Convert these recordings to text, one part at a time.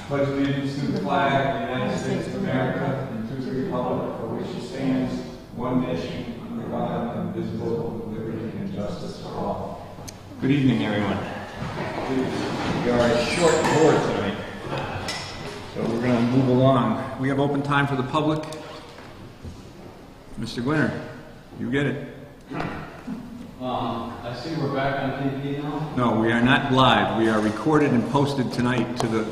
Pledge allegiance to the flag of the United States of America and to the republic for which it stands, one nation, under God, indivisible, with liberty and justice for all. Good evening, everyone. We are a short board tonight, so we're going to move along. We have open time for the public. Mr. Glinner, you get it. I see we're back on TV now. No, we are not live. We are recorded and posted tonight to the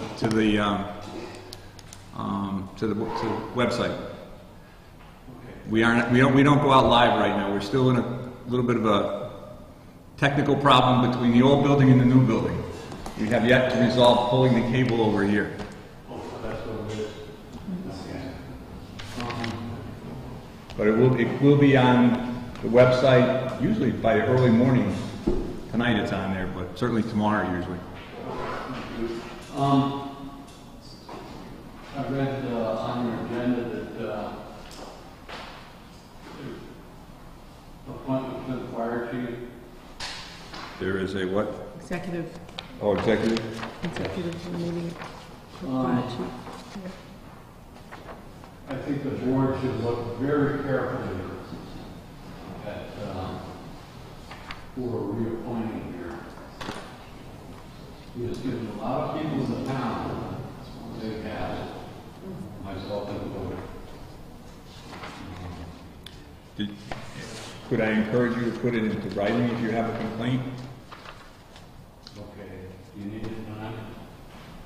website. Okay. We don't go out live right now. We're still in a little bit of a technical problem between the old building and the new building. We have yet to resolve pulling the cable over here. Oh, so that's what it is. Okay. But it will be on the website usually by early morning. Tonight it's on there, but certainly tomorrow usually. I read on your agenda that appointment to the fire chief. There is a what? Executive Oh, executive? meeting. I think the board should look very carefully at who we're reappointing here. He has given a lot of people in the town, they have, myself included. Could I encourage you to put it into writing if you have a complaint? Okay, you need it tonight?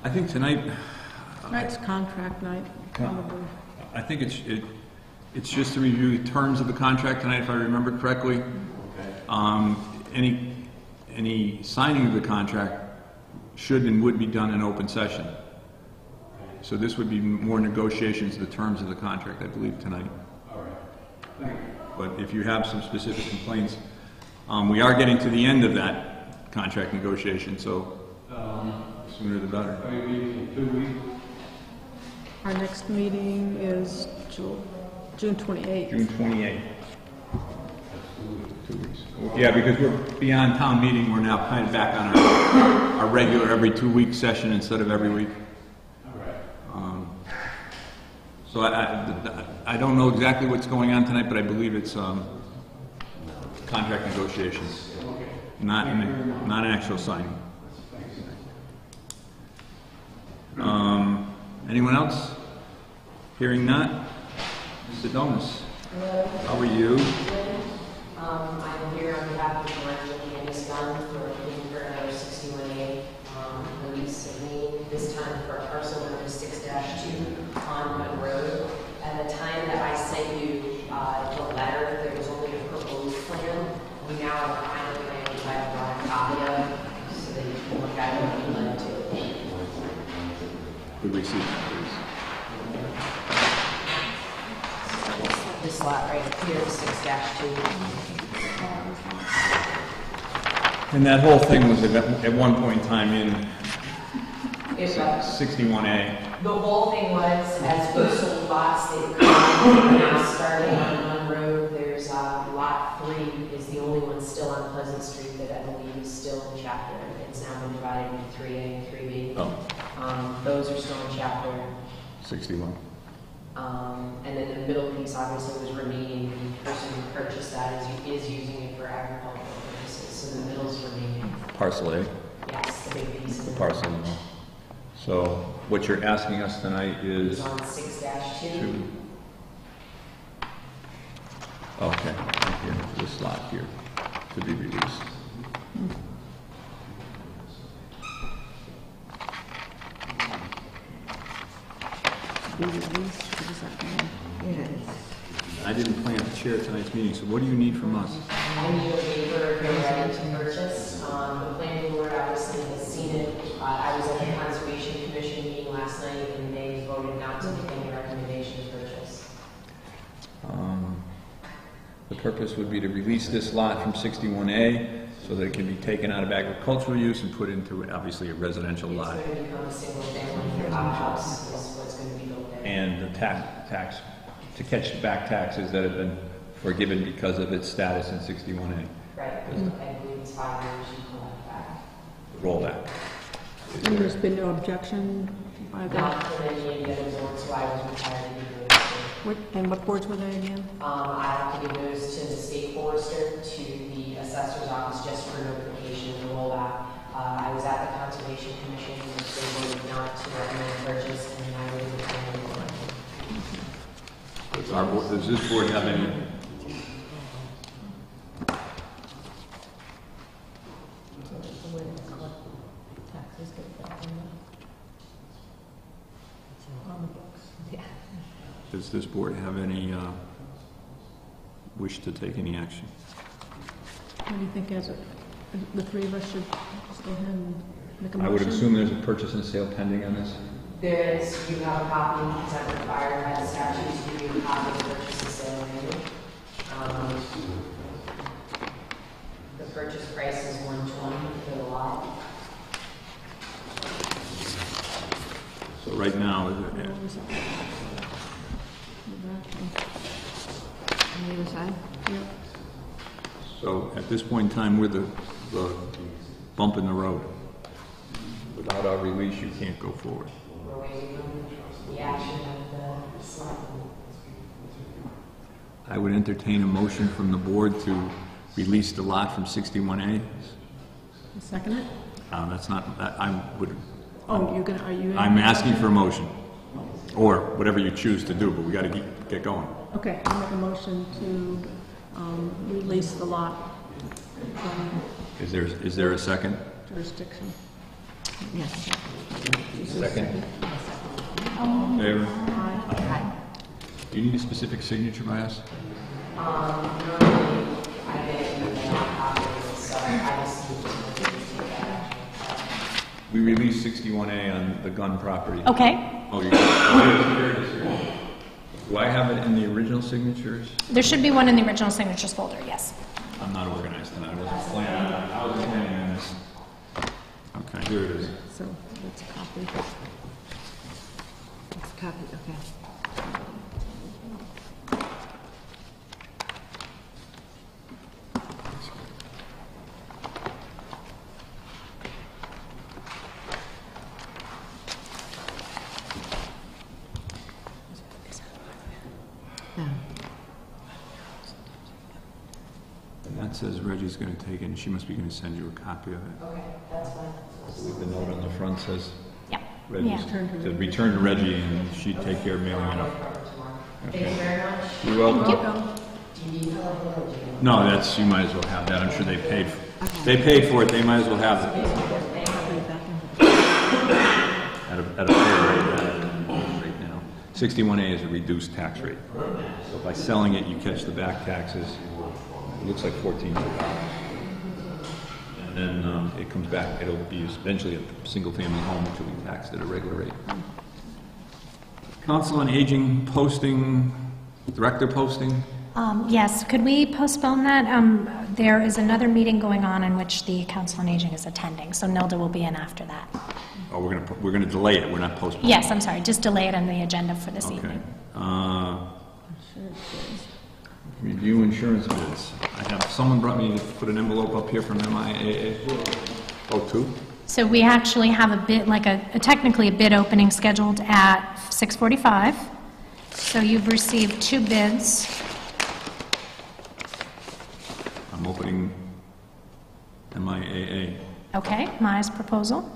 I think tonight. Tonight's contract night, probably. I think it's just to review the terms of the contract tonight, if I remember correctly. Okay. Any signing of the contract should and would be done in open session. Okay. So this would be more negotiations of the terms of the contract, I believe, tonight. All right. Thank you. But if you have some specific complaints, we are getting to the end of that contract negotiation, so sooner the better. Are you meeting in 2 weeks? Our next meeting is June 28th. June 28th. 2 weeks. Yeah, because we're beyond town meeting, we're now kind of back on our regular every 2 week session instead of every week. All right. So I don't know exactly what's going on tonight, but I believe it's contract negotiations, Okay. not an actual signing. Anyone else? Hearing none. Mr. Donis. Hello. How are you? I'm here on behalf of Martin and his son for looking for another 61A release of lien, this time for parcel number 6-2 on Mud Road. At the time that I sent you the letter, there was only a proposed plan. We now have a final plan which I have brought a copy of so that you can look at it when you like to. Could we see that, This lot right here, 6-2. And that whole thing was at one point in time in If 61A. the whole thing was, as we sold lots, they were now starting on one road. There's lot 3 is the only one still on Pleasant Street that I believe is still in chapter. It's now been divided into 3A and 3B. Oh, Those are still in chapter. 61. And then the middle piece obviously was remaining. The person who purchased that is using it for agricultural purposes. So the middle's remaining. Parcel A, Yes, the big piece the is parcel. So what you're asking us tonight is on 6-2. to. Okay, here, this lot here to be released. Be released. What does that mean? I didn't plan to chair tonight's meeting, so what do you need from us? I need a waiver if you're ready to purchase. The planning board obviously has seen it. I was at the Conservation Commission meeting last night and they voted not to make any recommendation to purchase. The purpose would be to release this lot from 61A so that it can be taken out of agricultural use and put into obviously a residential lot. It's going to become a single family house is what's going to be built there. And the tax to catch back taxes that have been forgiven because of its status in 61A. Right, I believe it's 5 years you collect back. Roll that. And there's been no objection by the, Not from any of the other boards, so I was required to give notice to. and what boards were they again? I have to give notice to the state forester, to the assessor's office, just for notification of the rollback. I was at the Conservation Commission, and they voted not to recommend purchase, and I was the planning board. Does this board have any? Does this board have any wish to take any action? What do you think, the three of us should just go ahead and make a motion? I would assume there's a purchase and sale pending on this. There is, you have a copy, because I'm required by the statute to give you a copy of the purchase and sale agreement. The purchase price is $120 for the lot. So right now, Where was it? On the other side? Yep. so at this point in time, we're the bump in the road. Without our release, you can't go forward. We're waiting on the action of the selectmen. I would entertain a motion from the board to release the lot from 61A. You second it? That's not, that I would, Oh, you're gonna, are you? I'm asking for a motion, or whatever you choose to do, but we gotta get going. Okay, I'll make a motion to release the lot from Is there a second? jurisdiction. Yes. Second. Favor? Do you need a specific signature by us? Normally, I get email copies, so I just need to take that action. We released 61A on the gun property. Okay, Oh, here it is here. Do I have it in the original signatures? there should be one in the original signatures folder, yes. I'm not organized tonight. I wasn't planning on this. Okay, here it is. So that's a copy. That's a copy, okay. And that says Reggie's going to take it, and she must be going to send you a copy of it. Okay, that's fine. The note on the front says Yeah. Reggie's, Yeah. says return to Reggie, and she'd take care of mailing it up. Thank you very much. You're welcome. Welcome. Do you need help or do you? No, that's, you might as well have that. I'm sure they paid for it. They might as well have it at a fair rate right now. 61A is a reduced tax rate. So by selling it, you catch the back taxes. It looks like $1,400. And then it comes back. It'll be eventually a single-family home, which will be taxed at a regular rate. Council on Aging posting, director posting. Yes, could we postpone that? There is another meeting going on in which the Council on Aging is attending, so Nilda will be in after that. Oh, we're gonna delay it. We're not postponing. Yes, I'm sorry, just delay it on the agenda for this Okay. evening. Review insurance bids. I have, someone brought me, put an envelope up here from MIAA. Oh, two? So we actually have a bid, like technically a bid opening scheduled at 6:45. So you've received two bids. I'm opening MIAA. Okay, Maya's proposal.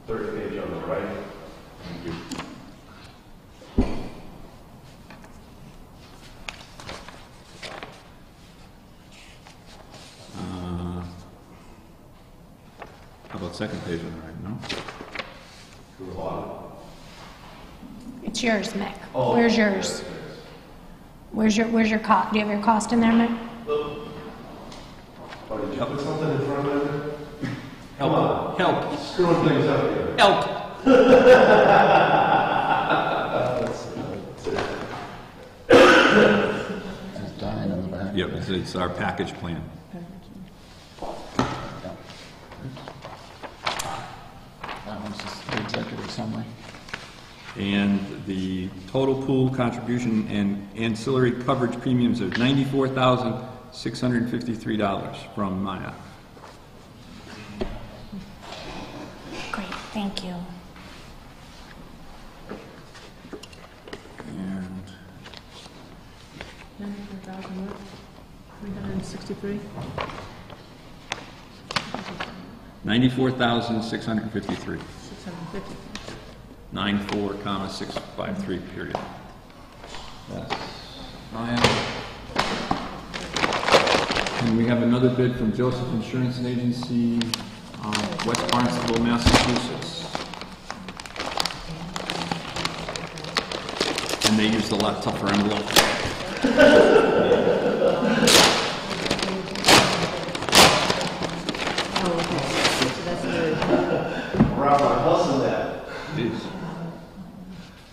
Third page on the right. Thank you. How about second page on the right, no? It's yours, Mick. Where's yours? Where's your cost? Do you have your cost in there, Mick? Oh, did you put something in front of it? Help. Help. Screwing things up here. Help. It's dying in the back. Yep, it's our package plan. That one's just the executive summary. And the total pool contribution and ancillary coverage premiums are $94,653 from Maya. Thank you. And 363? 94,653. 650. 94, comma, 653, period. That's fine. And we have another bid from Joseph Insurance Agency, West Barnstable, Massachusetts. And they used a lot tougher envelope. Robert, less than that. Jeez.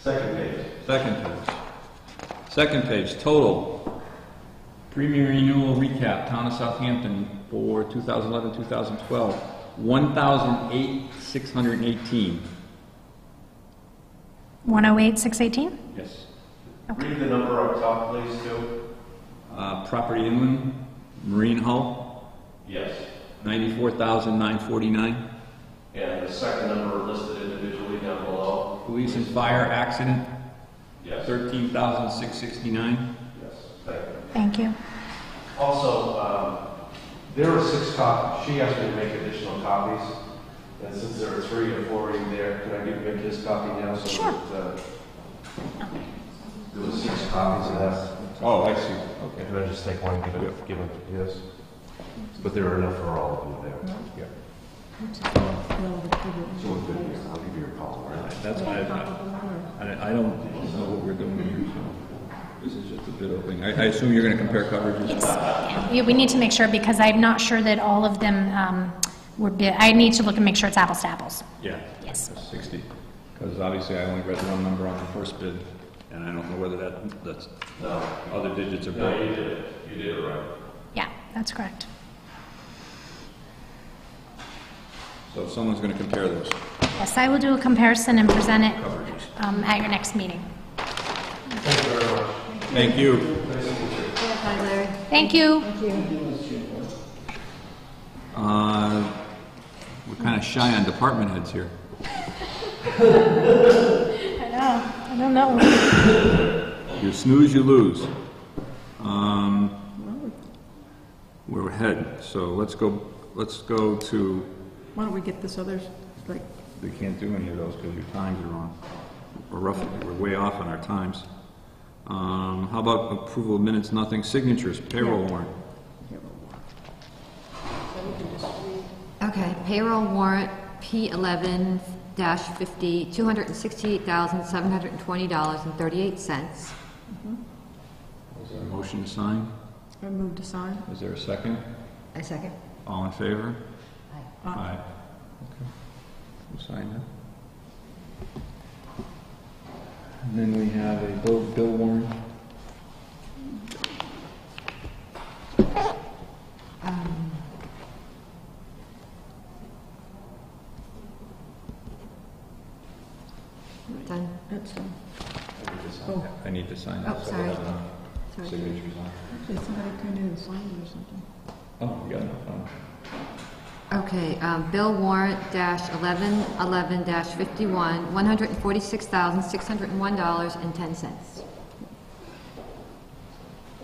Second page. Second page. Second page, total. Premium renewal recap, Town of Southampton for 2011-2012, $1,618. 108,618? Yes. Read the number up top, please, too. Property inland, marine hull, Yes. 94,949. And the second number listed individually down below. Police and fire accident, Yes. 13,669. Yes. Thank you. Thank you. Also, there are 6 copies. She asked me to make additional copies. And since there are 3 or 4 in there, can I give Vic his copy now? So Sure. that, there were 6 copies of that. Oh, I see. Okay. Can I just take one and give him his? But there are enough for all of them there. Yeah. I'll give you a call. That's why I don't know what we're doing here, so this is just a bit opening. I assume you're going to compare coverages? Yes. Yeah, we need to make sure, because I'm not sure that all of them were bid. I need to look and make sure it's apples to apples. Yeah. Yes. 60. Because obviously I only read one number on the first bid, and I don't know whether that's No. other digits are No, broken. you did it. You did it right. Yeah, that's correct. So someone's going to compare those Yes, I will do a comparison and present it coverages. at your next meeting. Thank you very much. Thank you. Hi, Larry. Thank you. We're kind of shy on department heads here. I don't know. You snooze, you lose. We're ahead, so let's go to, Why don't we get this other, like, we can't do any of those because your times are wrong. We're way off on our times. How about approval of minutes, nothing, signatures, payroll warrant? Okay, payroll warrant P11-50, $268,720.38. Is there a motion to sign? I move to sign? Is there a second? I second. All in favor? Aye. Aye. Okay. We'll sign that. And then we have a bill warrant. Done. That's, I need to sign that. Oh, so sorry. I have enough Sorry. signatures on. actually, somebody turned in and signed it or something. Oh, we got enough. Okay, bill warrant -11-11-51, $146,601.10. Is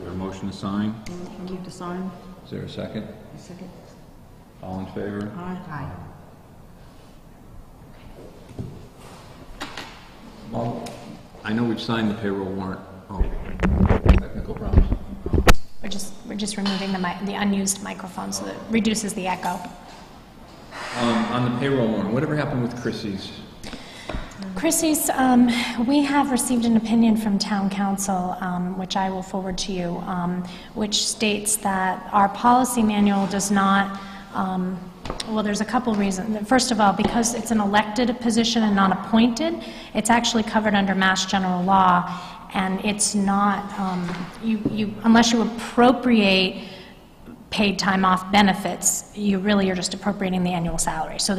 there a motion to sign? I move to sign? Is there a second? Second. All in favor? Aye. Aye. Well, I know we've signed the payroll warrant. Oh, technical problems. We're just removing the unused microphone so that it reduces the echo. On the payroll warrant, whatever happened with Chrissy's? Chrissy's, we have received an opinion from town council, which I will forward to you, which states that our policy manual does not, well, there's a couple reasons. First of all, because it's an elected position and not appointed, it's actually covered under Mass General Law, and it's not, unless you appropriate paid time off benefits, you're just appropriating the annual salary. So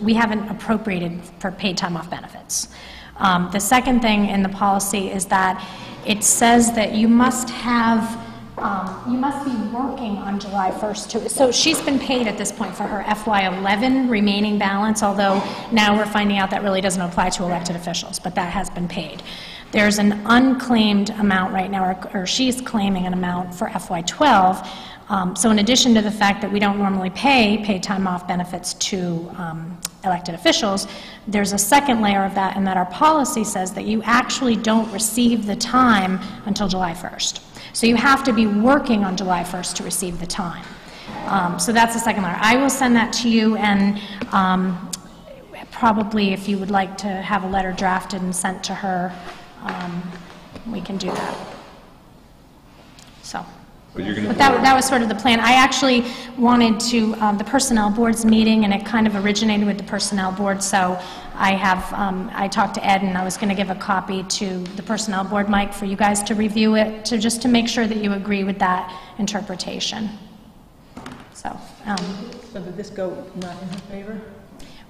we haven't appropriated for paid time off benefits. The second thing in the policy is that it says that you must have You must be working on July 1st too. So she's been paid at this point for her FY11 remaining balance, although now we're finding out that really doesn't apply to elected officials, but that has been paid. There's an unclaimed amount right now, or she's claiming an amount for FY12. So in addition to the fact that we don't normally pay paid time off benefits to elected officials, there's a second layer of that, in that our policy says that you actually don't receive the time until July 1st. So you have to be working on July 1st to receive the time. So that's the second layer. I will send that to you, and probably if you would like to have a letter drafted and sent to her, we can do that. So. But that was sort of the plan. I actually wanted to, the Personnel Board's meeting, and it kind of originated with the Personnel Board, so I talked to Ed, and I was going to give a copy to the Personnel Board, Mike, for you guys to review it, just to make sure that you agree with that interpretation. So. So did this go not in her favor?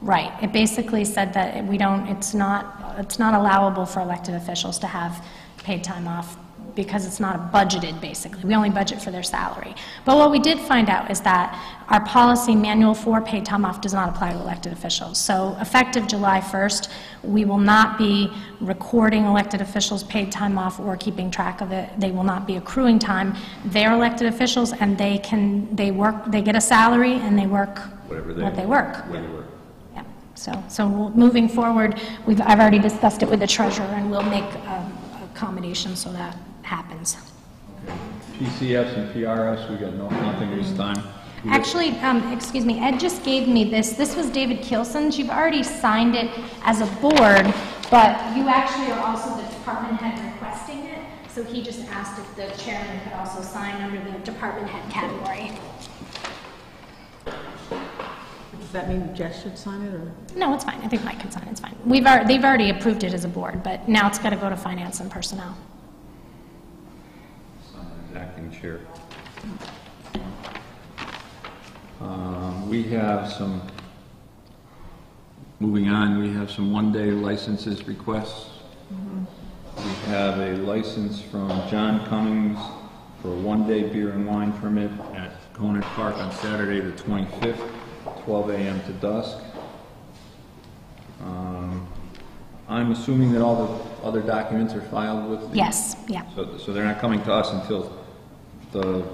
Right. It basically said that we don't, it's not allowable for elected officials to have paid time off, because it's not budgeted, basically. We only budget for their salary. But what we did find out is that our policy manual for paid time off does not apply to elected officials. So effective July 1st, we will not be recording elected officials' paid time off or keeping track of it. They will not be accruing time. They're elected officials, and they get a salary, and they work what they work. Yeah. So moving forward, I've already discussed it with the treasurer, and we'll make accommodations so that happens. PCS and PRS, we got nothing this time. Actually, excuse me, Ed just gave me this. This was David Kielson's. You've already signed it as a board, but you actually are also the department head requesting it. So he just asked if the chairman could also sign under the department head category. Does that mean Jess should sign it, or? No, it's fine. I think Mike can sign it. It's fine. They've already approved it as a board, but now it's got to go to finance and personnel. Acting chair. We have some, moving on, we have some one-day licenses requests. We have a license from John Cummings for a one-day beer and wine permit at Conant Park on Saturday the 25th, 12 a.m. to dusk. I'm assuming that all the other documents are filed with the... Yes, yeah. So they're not coming to us until the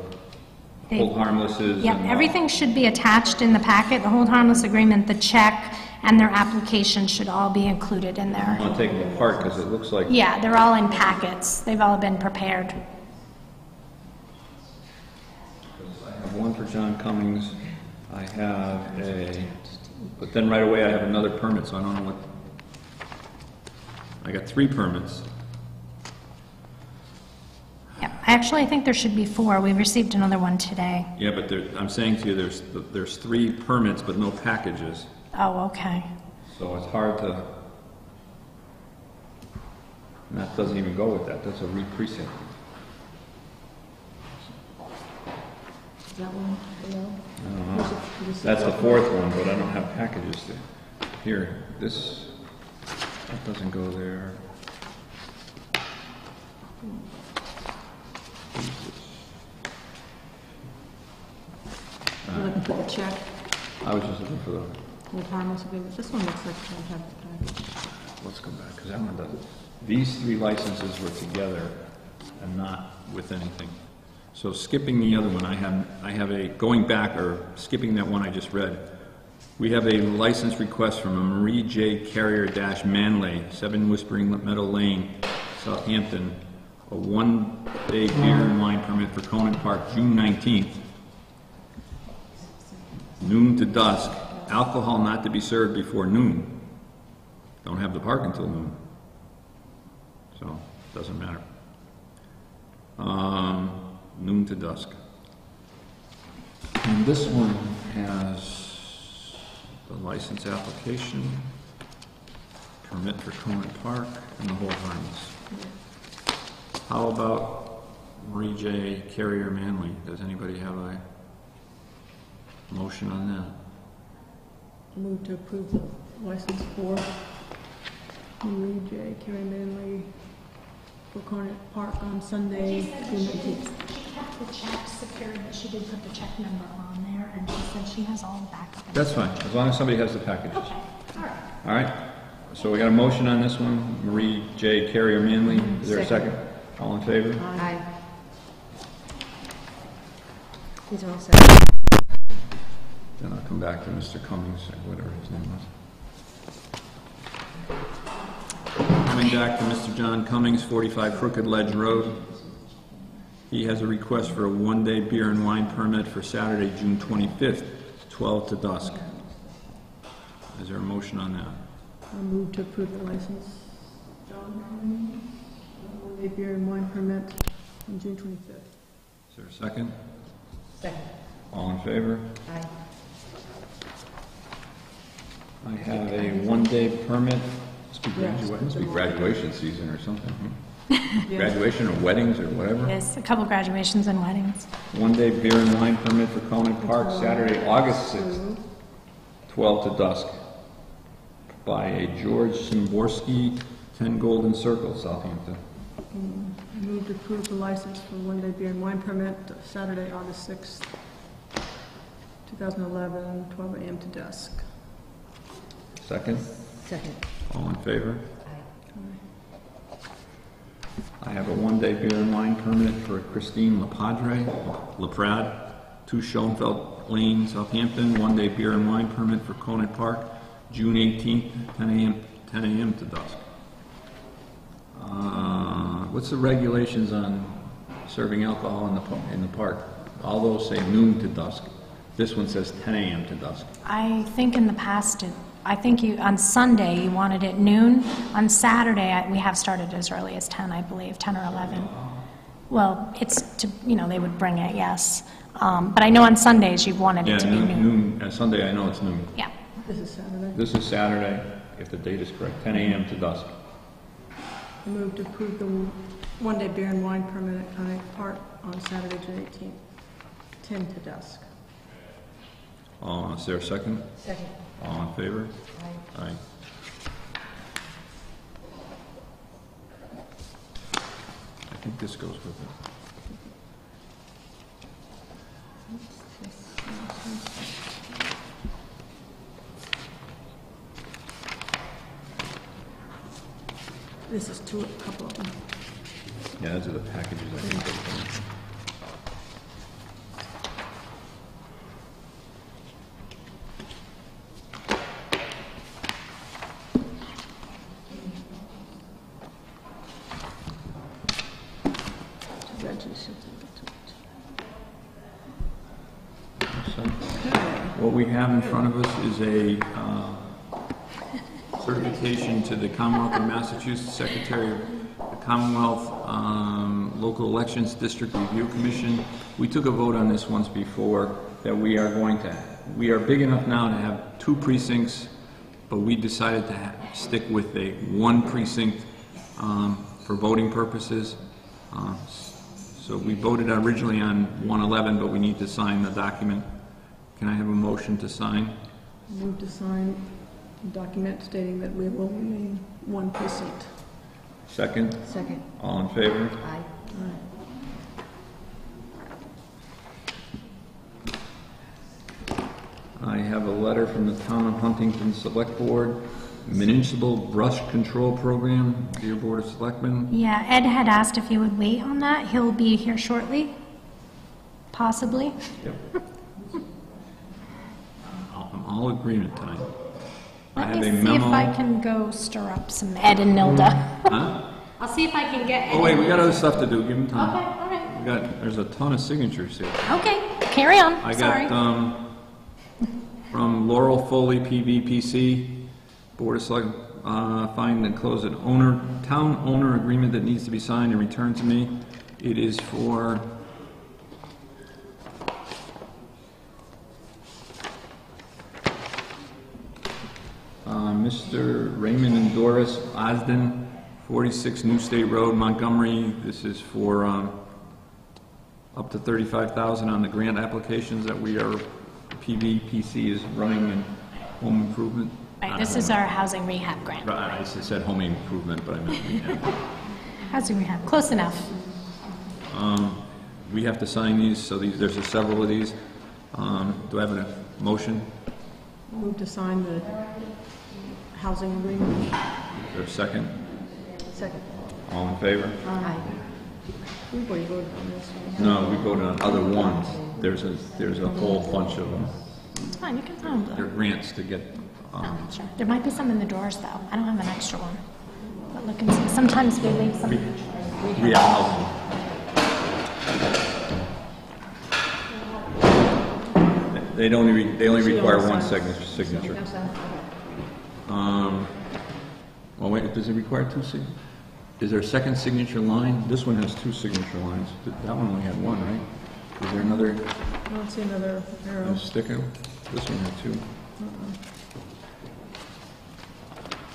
hold harmless is... Yeah, everything should be attached in the packet. The hold harmless agreement, the check, and their application should all be included in there. I want to take them apart because it looks like... Yeah, they're all in packets. They've all been prepared. I have one for John Cummings. I have a... But then right away I have another permit, so I don't know what... I got 3 permits. Yeah, actually, I think there should be 4. We received another one today. Yeah, but I'm saying to you, there's 3 permits, but no packages. Oh, okay. So it's hard to... And that doesn't even go with that. That's a re-precinct. Is that one below? I don't know. That's the 4th one, but I don't have packages there. Here, this... That doesn't go there. You're looking for the check, I was just looking for the... hold harmless agreement. This one looks like it doesn't have the package. Let's go back, because that one doesn't. These 3 licenses were together and not with anything. So skipping the other one, I have a, going back, or skipping that one I just read, we have a license request from a Marie J. Carrier-Manley, 7 Whispering Meadow Lane, Southampton, a one-day beer and wine permit for Conant Park, June 19th, noon to dusk, alcohol not to be served before noon. Don't have the park until noon, so doesn't matter. Noon to dusk. And this one has the license application, permit for Conant Park, and the hold harmless. How about Marie J. Carrier-Manley? Does anybody have a motion on that? Move to approve the license for Marie J. Carey Manley for Conant Park on Sunday, June 19th. the check secured, but she did put the check number on there, and she said she has all the backup. That's fine, as long as somebody has the packages. Okay, all right. All right, so we got a motion on this one. Marie J. Carrier Manley, is there a second? All in favor? Aye. These are all set. Then I'll come back to Mr. Cummings, or whatever his name was. Coming back to Mr. John Cummings, 45 Crooked Ledge Road. He has a request for a one-day beer and wine permit for Saturday, June 25th, 12 to dusk. Is there a motion on that? I'll move to approve the license. John Cummings, one-day beer and wine permit on June 25th. Is there a second? Second. All in favor? Aye. I have a one-day permit. Must be graduation season or something. Graduation or weddings or whatever. Yes, a couple graduations and weddings. One-day beer and wine permit for Conant Park, Saturday, August 6th, 12 to dusk, by a George Szymborski, 10 Golden Circle, Southampton. I move to approve the license for one-day beer and wine permit, Saturday, August 6th, 2011, 12 a.m. to dusk. Second? Second. All in favor? Aye. I have a one-day beer and wine permit for Christine Laprade, 2 Schoenfeld Lane, Southampton. One-day beer and wine permit for Conant Park, June 18th, 10 a.m. to dusk. What's the regulations on serving alcohol in the park? All those say noon to dusk. This one says 10 a.m. to dusk. I think in the past, I think on Sunday you wanted it noon. On Saturday, we have started as early as 10, I believe, 10 or 11. Well, it's to, they would bring it, yes. But I know on Sundays you wanted it to be noon. Sunday I know it's noon. Yeah. This is Saturday. This is Saturday, if the date is correct, 10 a.m. to dusk. I move to approve the one-day beer and wine permit at Conant Park on Saturday, June 18th, 10 to dusk. Is there a second? Second. All in favor? Aye. Aye. I think this goes with it. This is a couple of them. Yeah, those are the packages I think they're What we have in front of us is a certification to the Commonwealth of Massachusetts Secretary of the Commonwealth Local Elections District Review Commission. We took a vote on this once before that we are big enough now to have 2 precincts, but we decided to stick with a 1 precinct for voting purposes. So we voted originally on 111, but we need to sign the document. Can I have a motion to sign? Move to sign a document stating that we will remain 1 precinct. Second? Second. All in favor? Aye. I have a letter from the Town of Huntington Select Board, Municipal Brush Control Program, dear Board of Selectmen. Yeah, Ed had asked if you would wait on that. He'll be here shortly, possibly. Yep. I'm all agreement tonight. I Let have me a see if memo. I can go stir up some Ed and Nilda. Huh? I'll see if I can get Ed. Oh wait, we got other stuff to do. Give them time. Okay, all right. There's a ton of signatures here. Okay, carry on. I Sorry. got from Laurel Foley, PVPC, Board of Select, find and close an town owner agreement that needs to be signed and returned to me. It is for Mr. Raymond and Doris Osden, 46 New State Road, Montgomery. This is for up to $35,000 on the grant applications that PVPC is running in home improvement. Right, this is our housing rehab grant. Right, I said home improvement, but I meant rehab. Housing rehab, close enough. we have to sign these, so there's several of these. Do I have a motion? Move to sign the housing agreement. Is there a second? Second. All in favor? Aye. We've already voted on this one. No, we voted on other ones. There's a whole bunch of them. It's fine, you can find They're them. grants to get, Oh, sure. There might be some in the drawers, though. I don't have an extra one. But look and see. Sometimes we leave some. we have housing. They only require one signature. Well, wait, does it require two signatures? Is there a second signature line? This one has two signature lines. That one only had one, right? Is there another I don't see another arrow. sticker? This one had two.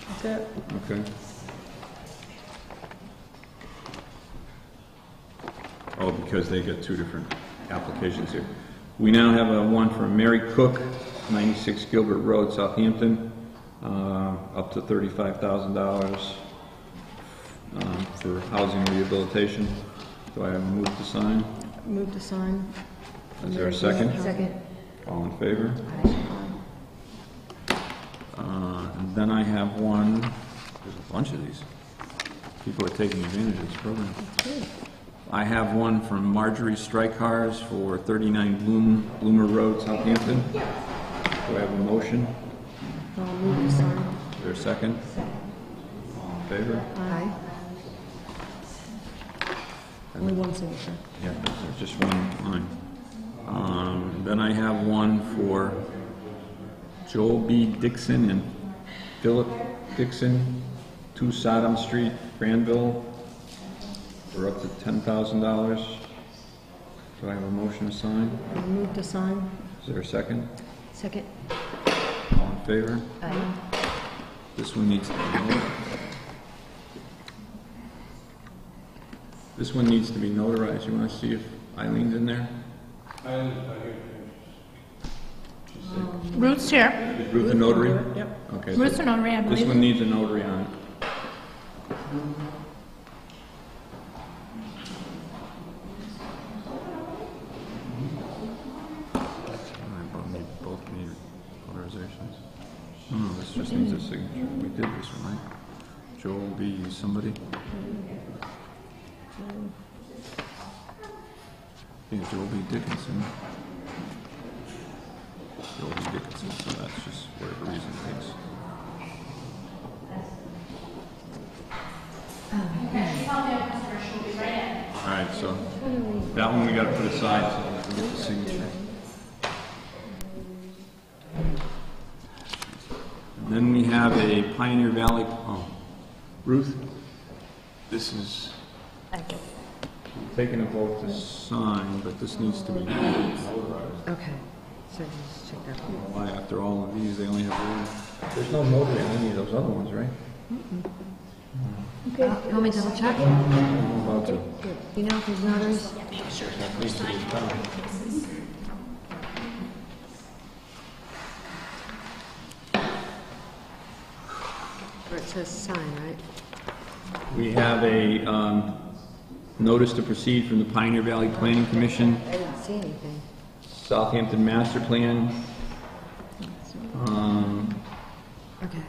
That's it. Okay. Oh, because they get two different applications here. We now have one for Mary Cook, 96 Gilbert Road, Southampton, up to $35,000 for housing rehabilitation. Do I have a move to sign? Move to sign. Is there a second? Second. All in favor? And then I have one, there's a bunch of these. People are taking advantage of this program. I have one from Marjorie Strikars for 39 Bloomer Road, Southampton. Do I have a motion? Move to sign. Is there a second? All in favor? Aye. Only one signature. Yeah, there's just one line. Then I have one for Joel B. Dixon and Philip Dixon, 2 Sodom Street, Granville, for up to $10,000. Do I have a motion to sign? Move to sign. Is there a second? Second. All in favor? Aye. This one needs to be notarized. This one needs to be notarized. You want to see if Eileen's in there? Ruth's here. Is Ruth a notary? Yep. Okay. Ruth's a notary, I This believe. one needs a notary on it. Both need authorizations. No, this just needs a signature. We did this one, right? Joel B. somebody? Yeah, Joel B. Dickinson. Joel B. Dickinson, so that's just whatever reason it takes. Alright, so that one we gotta put aside so we can get the signature. And then we have a Pioneer Valley, Ruth, this is Thank you. taking a vote to sign, but this needs to be notarized. Okay. So just check that one. Why, after all of these, they only have one? There's no notary on any of those other ones, right? Okay. You want me to double check? I'm about to. You know if there's notaries? That needs to be done. Where it says sign, right? We have a notice to proceed from the Pioneer Valley Planning Commission, I didn't see anything. Southampton Master Plan. Okay.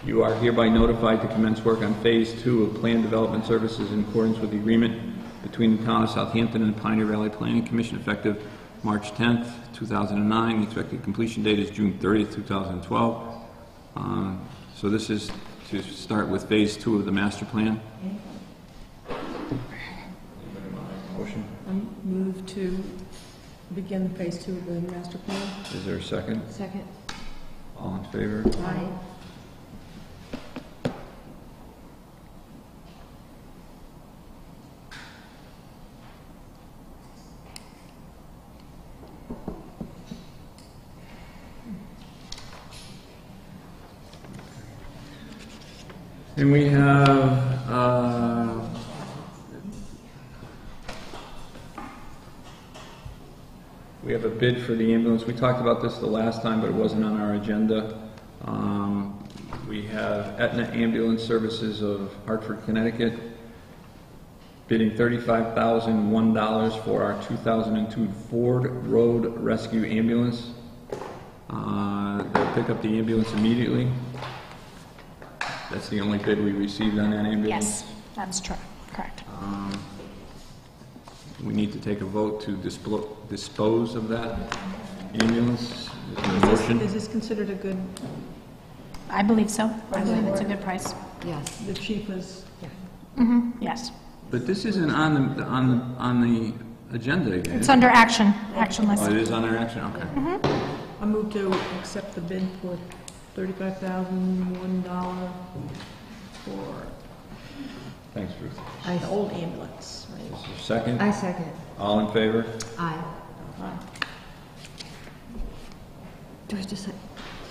You are hereby notified to commence work on Phase 2 of Plan Development Services in accordance with the agreement between the Town of Southampton and the Pioneer Valley Planning Commission effective March 10th, 2009. The expected completion date is June 30th, 2012. So this is to start with Phase 2 of the master plan. Motion. Move to begin phase 2 of the master plan. Is there a second? Second. All in favor? Aye. And we have, a bid for the ambulance. We talked about this the last time, but it wasn't on our agenda. We have Aetna Ambulance Services of Hartford, Connecticut, bidding $35,001 for our 2002 Ford Road Rescue Ambulance. They'll pick up the ambulance immediately. That's the only bid we received on that ambulance? Yes, that's true, correct. We need to take a vote to dispose of that ambulance. Is there a motion? Is this considered a good, I believe so. I believe it's a good price. Yes. the cheapest? Yes. But this isn't on the agenda again. It's under action list. Oh, it is under action, okay. I move to accept the bid for $35,001 for Thanks, Ruth. the old ambulance, right? Is there a second? I second. All in favor? Aye. Do I have to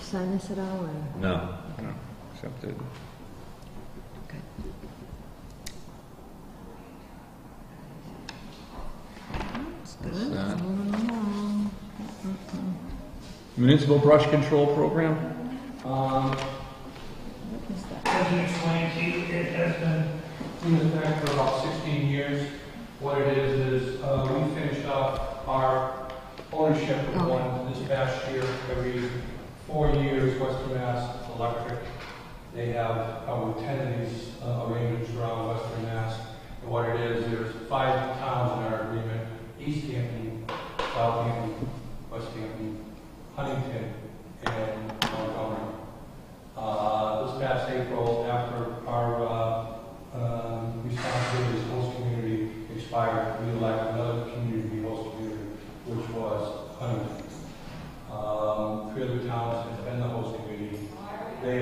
sign this at all, or? No. No. Accepted. Okay. That's good. What's that? Moving along. Municipal brush control program? What is that? As you explained to you, it has been in effect for about 16 years. What it is we finished up our ownership of one this past year. Every 4 years, Western Mass Electric, they have probably 10 of these arrangements around Western Mass. And what it is, there's 5 towns in our agreement: Easthampton, Southampton, Westhampton, Huntington, and Montgomery. This past April, after our responsibility as host community expired, we elected another community to be host community, which was Huntington. 3 other towns have been the host community. They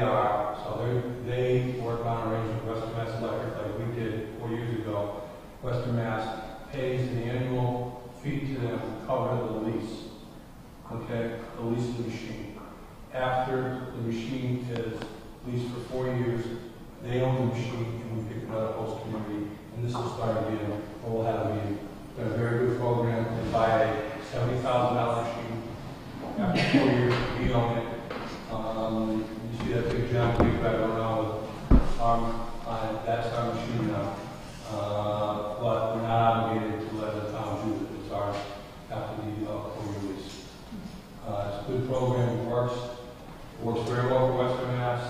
work on arrangement with Western Mass Electric like we did 4 years ago. Western Mass pays an annual fee to them to cover the lease. Okay, the lease of the machine. After the machine is leased for 4 years, they own the machine and we pick another host community. And this will start again, or we'll have a meeting. It's been a very good program. They buy a $70,000 machine. After 4 years, we own it. You see that big giant big right around with arm on it. That's our machine now. But we're not obligated to let the towns use it. It's ours after the 4-year lease. It's a good program. It works very well for Western Mass.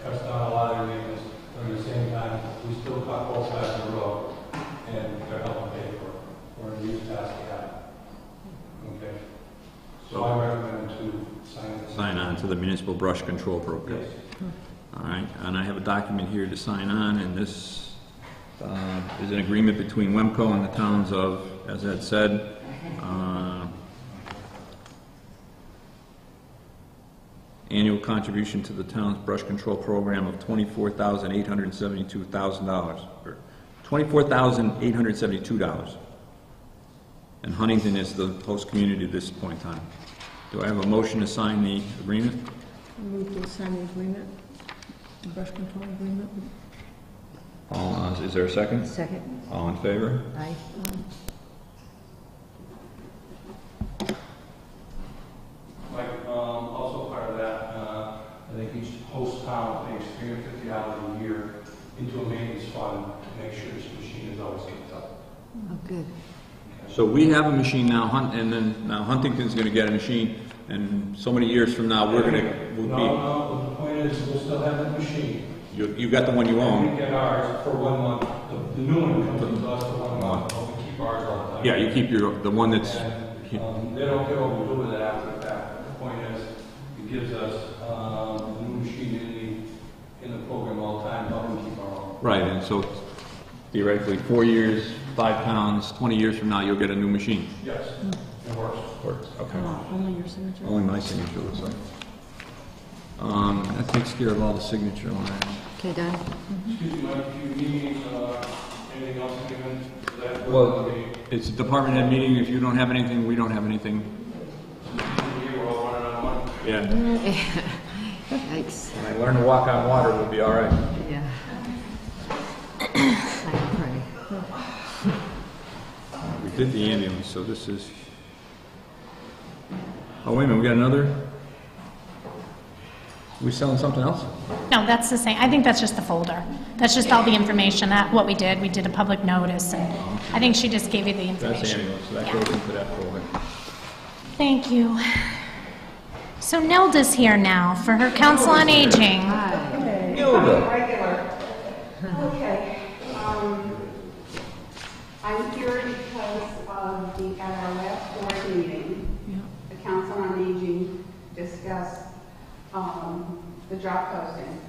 Cuts down a lot of maintenance. But at the same time, we still cut both sides of the road, and they're helping pay for it. We're in the use task to have. Okay. So I recommend to Sign on to the municipal brush control program. Yes. All right, and I have a document here to sign on, and this is an agreement between WEMCO and the towns of, as Ed said, annual contribution to the town's brush control program of $24,872. And Huntington is the host community at this point in time. Do I have a motion to sign the agreement? I move to sign the agreement, the brush control agreement. Is there a second? Second. All in favor? Aye. Like, also part of that, I think each host town pays $350 a year into a maintenance fund to make sure this machine is always kept up. Oh, good. So we have a machine now, now Huntington's going to get a machine, and so many years from now, we'll No, the point is, we'll still have the machine. You got the one you We own. get ours for 1 month. The new one comes to us for 1 month, but we keep ours all the time. Yeah, you keep the one that's, And, they don't care what we do with it after the fact. The point is, it gives us the new machine in the program all the time, but we keep our own. right, and so theoretically, 4 years, 5 pounds, 20 years from now, you'll get a new machine. Yes, it works. Works, okay. Only your signature? Only my signature looks like. That takes care of all the signature lines. Okay, done? Excuse me, Mike, do you need anything else given? Well, it's a department head meeting. If you don't have anything, we don't have anything. We're all running out of money. Yeah. Yikes. When I learn to walk on water, we'll be all right. Yeah. I pray. We did the ambulance, so this is... Oh, wait a minute, we got another? We selling something else? No, that's the same. I think that's just the folder. That's just all the information, that, what we did. We did a public notice, and I think she just gave you the That's information. annual, so that Yeah. goes into that folder. Thank you. So Nelda's here now for her Council on Aging. Regular. Okay. I'm here because at our last board meeting, the Council on Aging discussed the job posting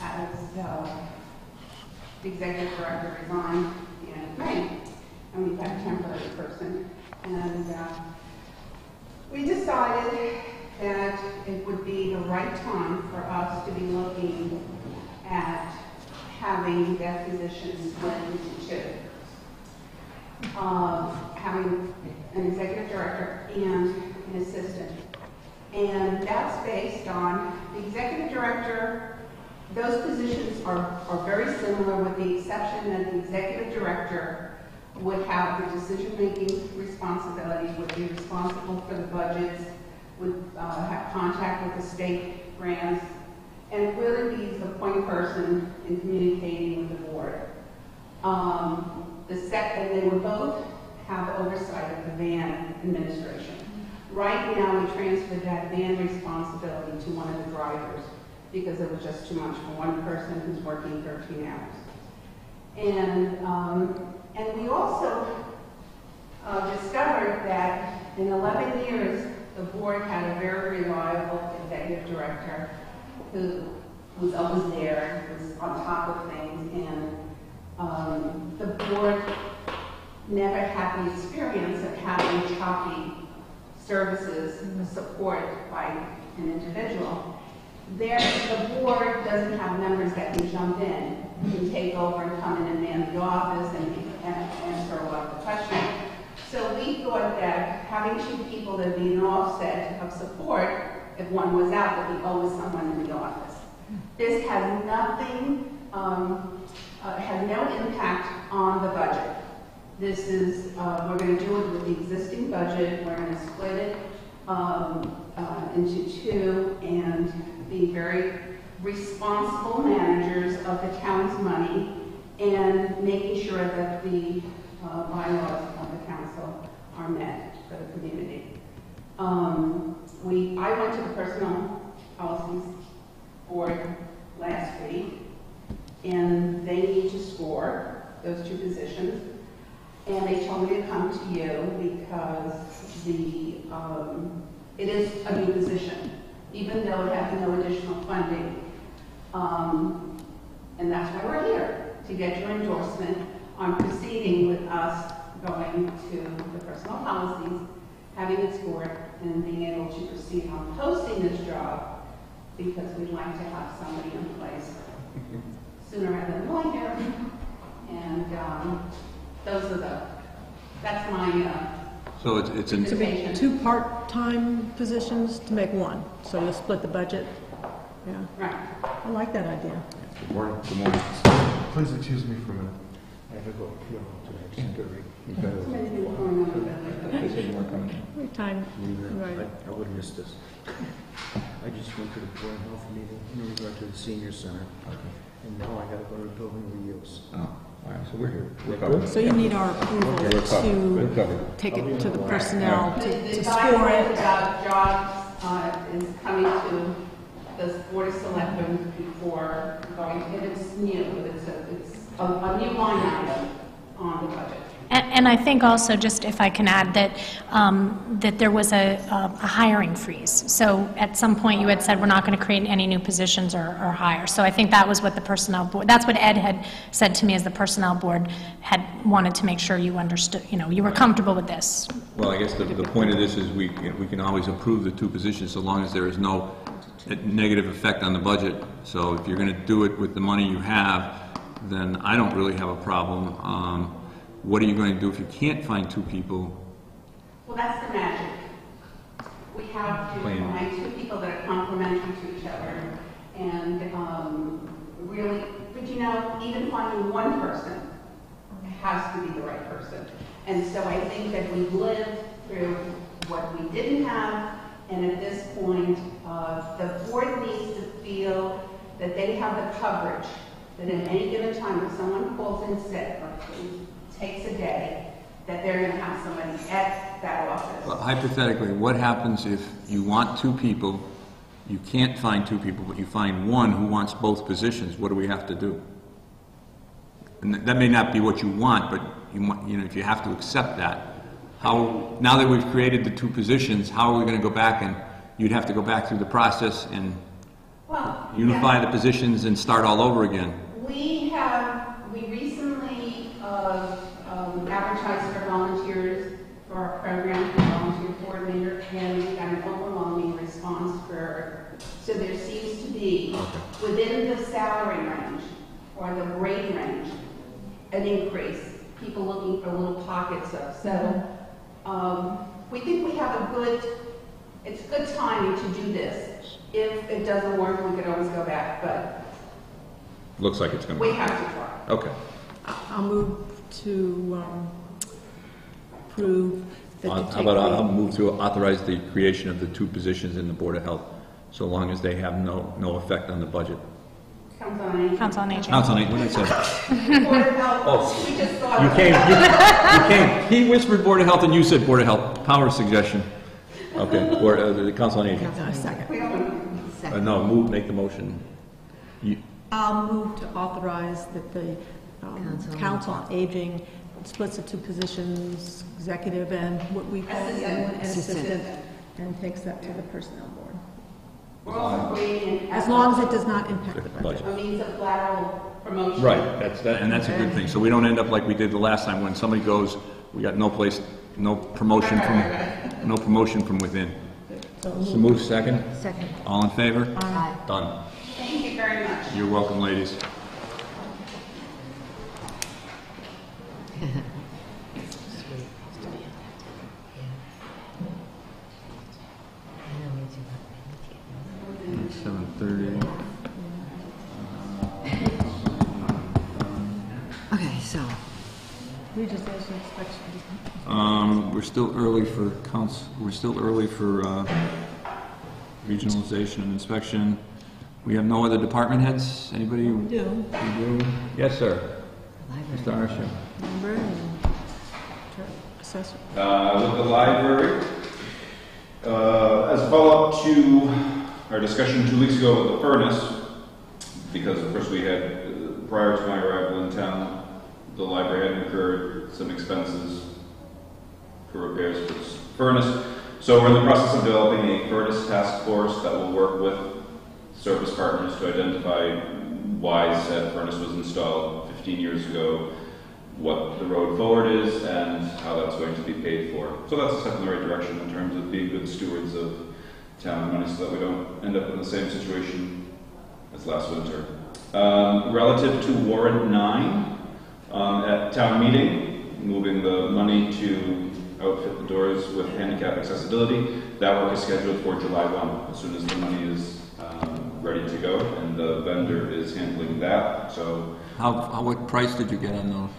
as the executive director resigned in May, and we had a temporary person. And we decided that it would be the right time for us to be looking at having that position split into two. Having an executive director and an assistant. And that's based on the executive director. Those positions are very similar, with the exception that the executive director would have the decision-making responsibilities, would be responsible for the budgets, would have contact with the state grants, and really be the point person in communicating with the board. And they would both have oversight of the van administration. Right now, we transferred that van responsibility to one of the drivers because it was just too much for one person who's working 13 hours. And we also discovered that in 11 years, the board had a very reliable executive director who was always there, was on top of things, and the board never had the experience of having choppy services and support by an individual. The board doesn't have members that can jump in, can take over and come in and man the office and answer a lot of the questions. So we thought that having two people that would be an offset of support, if one was out, there'd be always someone in the office. This has nothing, has no impact on the budget. This is, we're going to do it with the existing budget. We're going to split it into two and be very responsible managers of the town's money and making sure that the bylaws of the council are met for the community. I went to the Personnel Policies Board last week, and they need to score those two positions. And they told me to come to you because it is a new position, even though it has no additional funding. And that's why we're here, to get your endorsement on proceeding with us going to the personnel policies, having it scored, and being able to proceed on posting this job, because we'd like to have somebody in place sooner rather than later. And that's my So it's in, invitation. Two part-time positions to make one, so you'll split the budget. Yeah, Right. I like that idea. good morning. Good morning. Please excuse me for a minute. I have to go to the secretary. Somebody who's going on with that. They said you weren't coming. Every time, right. I would miss this. I just went to the Board of Health meeting in regard to the senior center, and now I gotta go to the building reuse. Oh, all right, so we're here. We're covered. So you need our approval We're covered. We're to covered. take it to the personnel The to score guidelines it. about jobs is coming to the Board of Selectmen before going, and it's new, it's a new line item on the budget. And I think also, just if I can add, that that there was a hiring freeze. So at some point you had said we're not going to create any new positions or hire. So I think that was what the personnel board, that's what Ed had said to me, as the personnel board had wanted to make sure you understood, you were comfortable with this. Well, I guess the point of this is we can always approve the two positions so long as there is no negative effect on the budget. So if you're going to do it with the money you have, then I don't really have a problem. What are you going to do if you can't find two people? Well, that's the magic. We have to find two people that are complementary to each other, and really, but even finding one person has to be the right person. And so I think that we've lived through what we didn't have, and at this point, the board needs to feel that they have the coverage, that at any given time, if someone calls in sick or takes a day, that they're going to have somebody at that office. Well, hypothetically, what happens if you want 2 people, you can't find 2 people, but you find one who wants both positions? What do we have to do? And that may not be what you want, but you know, if you have to accept that, how, now that we've created the 2 positions, how are we going to go back, and you'd have to go back through the process and unify the positions and start all over again? We recently advertised for volunteers for our program, for volunteer coordinator, and we got an overwhelming response so there seems to be, within the salary range or the grade range, an increase. People looking for little pockets of. So we think we have it's good timing to do this. If it doesn't work, we could always go back, but Looks like it's going to we be. have to try. Okay. I'll move to approve that you How take about the- I'll move to authorize the creation of the 2 positions in the Board of Health, so long as they have no effect on the budget. Comes on Aging. Council on Aging. Council, what did I say? Board of Health, we just thought. You came. He whispered Board of Health and you said Board of Health. Power suggestion. Okay, the Council on Aging. Second. We don't No, make the motion. I'll move to authorize that the Council on Aging splits the 2 positions, executive and what we call Assistant. and assistant, and takes that to the Personnel Board. We're also creating. As long as it does not impact the budget. A means of lateral promotion. Right, and that's a good thing. So we don't end up like we did the last time when somebody goes, we got no promotion from within. So move second. Second. All in favor? Aye. Done. Thank you very much. You're welcome, ladies. Sweet. 7:30. Okay, so, We just asked the inspection. We're still early for regionalization and inspection. We have no other department heads? Anybody? We do. We do? Yes, sir. Mr. Arsha. Member and assessor. With the library, as a follow-up to our discussion 2 weeks ago with the furnace, because of course we had, prior to my arrival in town, the library had incurred some expenses for repairs for this furnace. So we're in the process of developing a furnace task force that will work with service partners to identify why said furnace was installed 15 years ago, what the road forward is, and how that's going to be paid for. So that's a step in the right direction in terms of being good stewards of town money so that we don't end up in the same situation as last winter. Relative to Warrant 9, at town meeting, moving the money to outfit the doors with handicap accessibility, that work is scheduled for July 1, as soon as the money is ready to go, and the vendor is handling that. So, What price did you get on those?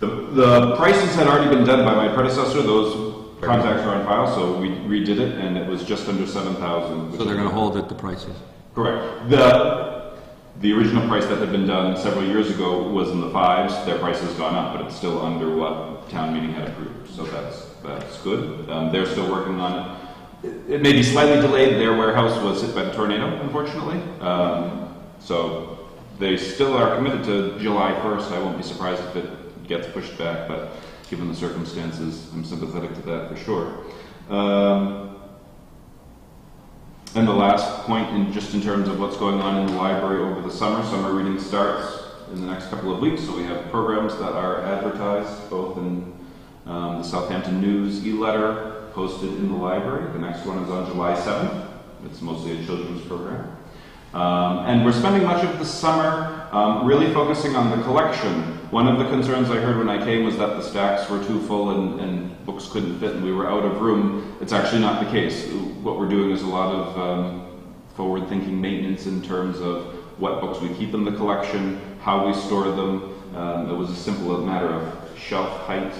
the prices had already been done by my predecessor. Those contacts are on file, so we redid it, and it was just under 7,000. So they're going to hold at the prices? Correct. The original price that had been done several years ago was in the 5s. Their price has gone up, but it's still under what town meeting had approved. So that's good. They're still working on it. It may be slightly delayed. Their warehouse was hit by the tornado, unfortunately. So they still are committed to July 1st. I won't be surprised if it gets pushed back, but given the circumstances, I'm sympathetic to that for sure. And the last point, in terms of what's going on in the library over the summer reading starts in the next couple of weeks, so we have programs that are advertised both in the Southampton News e-letter posted in the library. The next one is on July 7th. It's mostly a children's program. And we're spending much of the summer really focusing on the collection. One of the concerns I heard when I came was that the stacks were too full and books couldn't fit and we were out of room. It's actually not the case. What we're doing is a lot of forward-thinking maintenance in terms of what books we keep in the collection, how we store them. It was a simple matter of shelf height,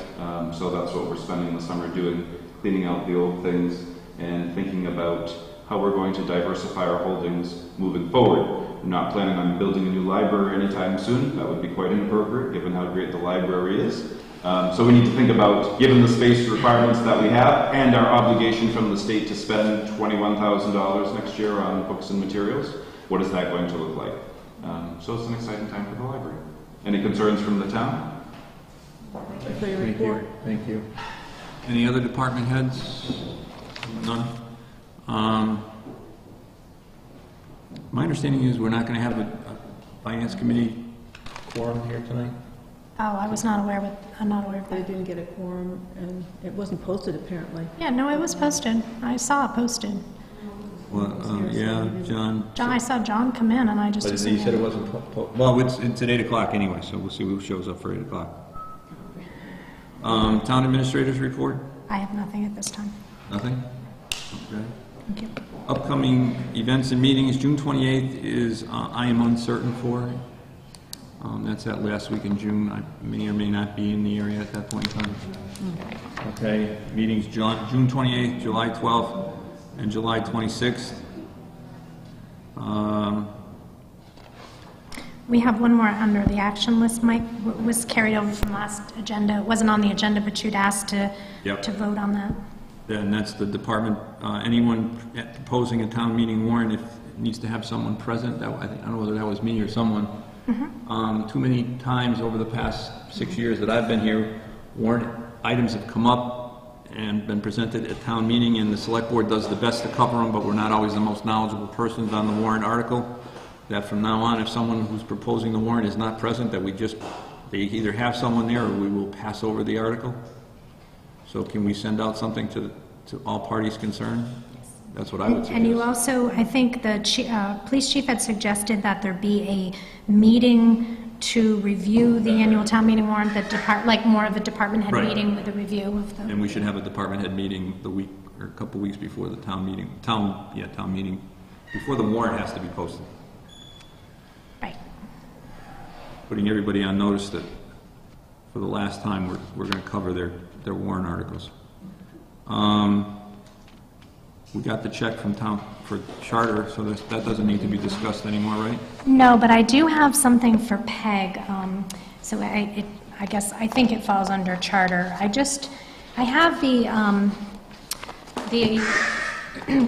so that's what we're spending the summer doing, cleaning out the old things, and thinking about how we're going to diversify our holdings moving forward. We're not planning on building a new library anytime soon. That would be quite inappropriate given how great the library is. So we need to think about, given the space requirements that we have and our obligation from the state to spend $21,000 next year on books and materials, what is that going to look like? So it's an exciting time for the library. Any concerns from the town? Thank you for your report. Thank you. Any other department heads? None? My understanding is we're not going to have a finance committee quorum here tonight? Oh, I was not aware of, I'm not aware of They that. didn't get a quorum, and it wasn't posted apparently. Yeah, no, it was posted. I saw it posted. Well, yeah, John. I saw John come in and I just But assumed. he said it wasn't, well, it's at 8 o'clock anyway, so we'll see who shows up for 8 o'clock. Town administrators report? I have nothing at this time. Nothing? Okay. Thank you. Upcoming events and meetings, June 28th is I am uncertain for. That's that last week in June. I may or may not be in the area at that point in time. Okay, meetings June 28th, July 12th, and July 26th. We have one more under the action list, Mike, was carried over from last agenda. It wasn't on the agenda, but you'd asked to vote on that. Then that's the department, anyone proposing a town meeting warrant, if it needs to have someone present, I don't know whether that was me or someone. Too many times over the past 6 years that I've been here, warrant items have come up and been presented at town meeting, and the select board does the best to cover them, but we're not always the most knowledgeable persons on the warrant article. That from now on, if someone who's proposing the warrant is not present, that they either have someone there or we will pass over the article. So can we send out something to all parties concerned? That's what I would suggest. And you also, I think the police chief had suggested that there be a meeting to review the annual town meeting warrant, like more of a department head meeting with a review of the... And we should have a department head meeting the week or a couple weeks before the town meeting, before the warrant has to be posted. Right. Putting everybody on notice that for the last time we're going to cover their warrant articles. We got the check from town for charter, so that doesn't need to be discussed anymore, right? No, but I do have something for PEG. So I think it falls under charter. I have the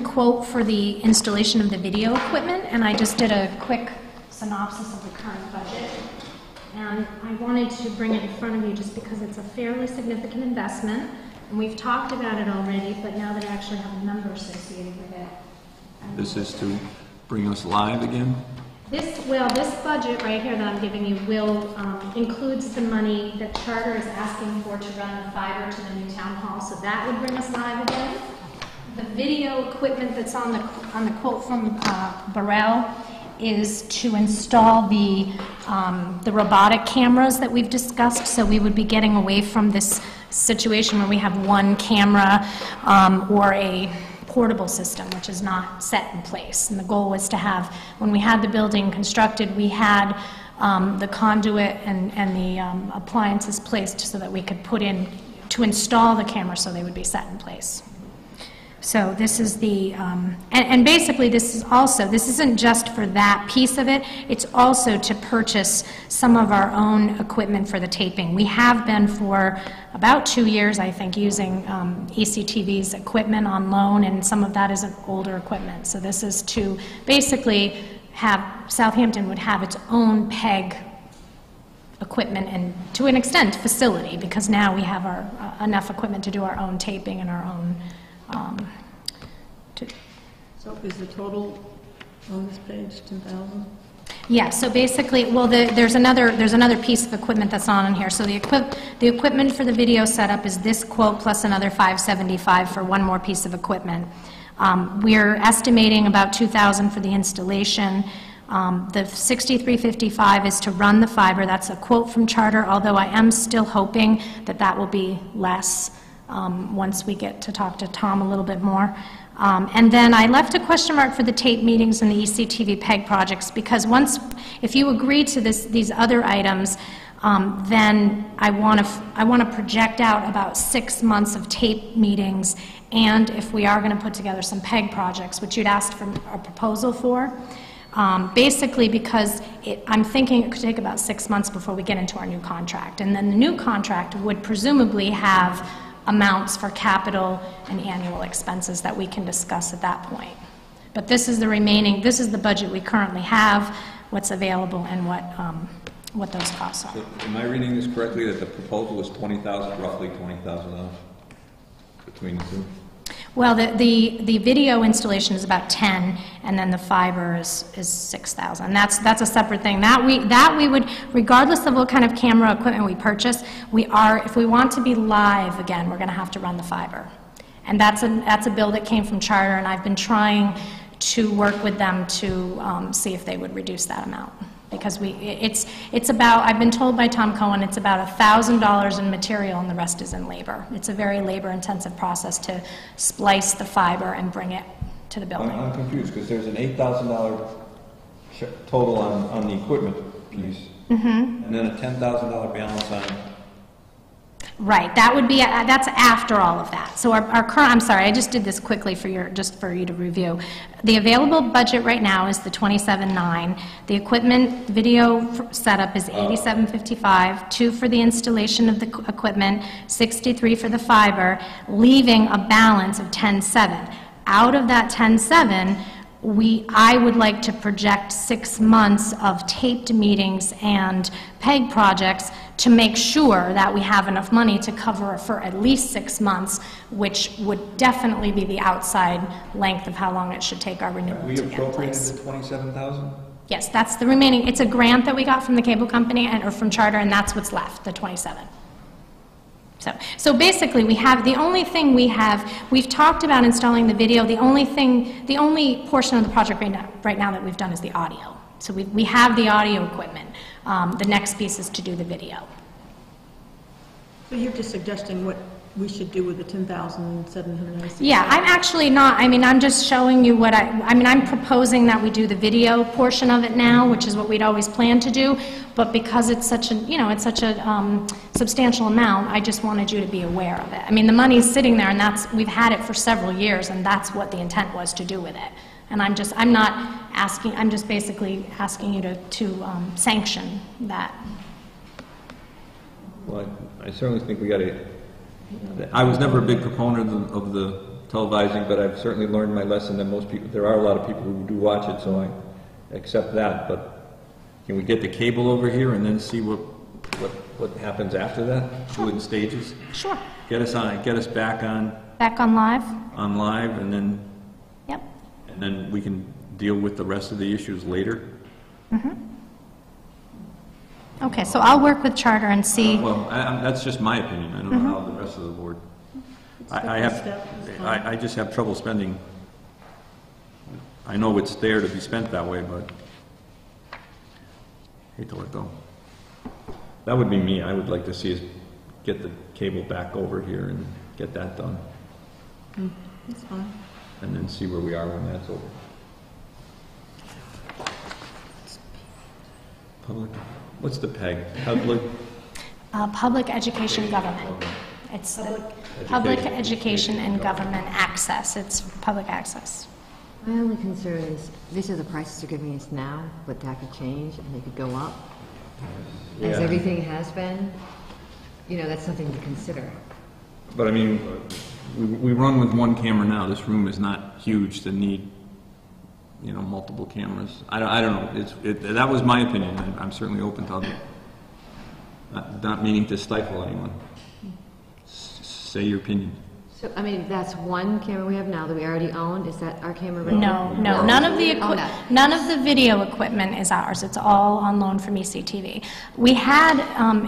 quote for the installation of the video equipment, and I just did a quick synopsis of the current budget. And I wanted to bring it in front of you just because it's a fairly significant investment. And we've talked about it already, but now that I actually have a number associated with it. This is to bring us live again? This budget right here that I'm giving you includes the money that Charter is asking for to run the fiber to the new town hall, so that would bring us live again. The video equipment that's on the quote from Burrell is to install the robotic cameras that we've discussed, so we would be getting away from this situation where we have one camera or a portable system, which is not set in place. And the goal was to have, when we had the building constructed, we had the conduit and the appliances placed so that we could put in, to install the camera so they would be set in place. So this is the, and basically this isn't just for that piece of it, it's also to purchase some of our own equipment for the taping. We have been for about 2 years, I think, using ECTV's equipment on loan, and some of that is older equipment. So this is to basically have, Southampton would have its own PEG equipment and, to an extent, facility, because now we have our enough equipment to do our own taping and our own So is the total on this page 10,000? Yeah, so basically, well, there's another piece of equipment that's not on here. So the equipment for the video setup is this quote plus another $575 for one more piece of equipment. We're estimating about $2,000 for the installation. The $6,355 is to run the fiber. That's a quote from Charter, although I am still hoping that that will be less once we get to talk to Tom a little bit more. And then I left a question mark for the tape meetings and the ECTV PEG projects, because if you agree to these other items, then I want to project out about 6 months of tape meetings, and if we are going to put together some PEG projects, which you'd asked for a proposal for, basically because I'm thinking it could take about 6 months before we get into our new contract, and then the new contract would presumably have amounts for capital and annual expenses that we can discuss at that point. But this is the budget we currently have, what's available, and what those costs are. So, am I reading this correctly, that the proposal is $20,000, roughly $20,000 between the two? Well, the video installation is about 10, and then the fiber is 6,000. That's a separate thing. That we would, regardless of what kind of camera equipment we purchase, if we want to be live again, we're going to have to run the fiber, and that's a bill that came from Charter, and I've been trying to work with them to see if they would reduce that amount. Because it's about, I've been told by Tom Cohen, it's about $1,000 in material and the rest is in labor. It's a very labor-intensive process to splice the fiber and bring it to the building. I'm confused, because there's an $8,000 total on the equipment piece, and then a $10,000 balance on... Right, that would be, that's after all of that. So our current, I'm sorry, I just did this quickly just for you to review. The available budget right now is the $27,900. The equipment video setup is $87.55, 2 for the installation of the equipment, $63 for the fiber, leaving a balance of $10,700. Out of that $10,700, I would like to project 6 months of taped meetings and PEG projects to make sure that we have enough money to cover for at least 6 months, which would definitely be the outside length of how long it should take our renewal to get in place. We appropriated the $27,000? Yes, that's the remaining. It's a grant that we got from the cable company or from Charter, and that's what's left, the $27,000. So basically, the only thing we've talked about installing the video. The only portion of the project right now that we've done is the audio. So we have the audio equipment. The next piece is to do the video. So you're just suggesting what we should do with the $10,796? Yeah, I'm actually not, I'm just showing you what I'm proposing that we do the video portion of it now, which is what we'd always planned to do, but because it's such a, substantial amount, I just wanted you to be aware of it. The money's sitting there, and we've had it for several years, and that's what the intent was to do with it. And I'm just basically asking you to sanction that. Well, I certainly think we got to... I was never a big proponent of the televising, but I've certainly learned my lesson that most people, there are a lot of people who do watch it, so I accept that. But can we get the cable over here and then see what happens after that? Sure. Do it in stages? Sure. Get us back on... Back on live? On live, and then... Yep. And then we can deal with the rest of the issues later? Okay, so I'll work with Charter and see... Well, that's just my opinion. I don't know how the rest of the board... I just have trouble spending... I know it's there to be spent that way, but... I hate to let go. That would be me. I would like to see us get the cable back over here and get that done. That's fine. And then see where we are when that's over. Public... What's the PEG? Public education government. It's public education and government access. It's public access. My only concern is, these are the prices they're giving us now, but that could change and they could go up. As everything has been, that's something to consider. But we run with one camera now. This room is not huge to need, multiple cameras. I don't know. That was my opinion. I'm certainly open to other. Not meaning to stifle anyone. Say your opinion. So, that's one camera we have now that we already own? Is that our camera right No, now? none of the video equipment is ours. It's all on loan from ECTV. We had,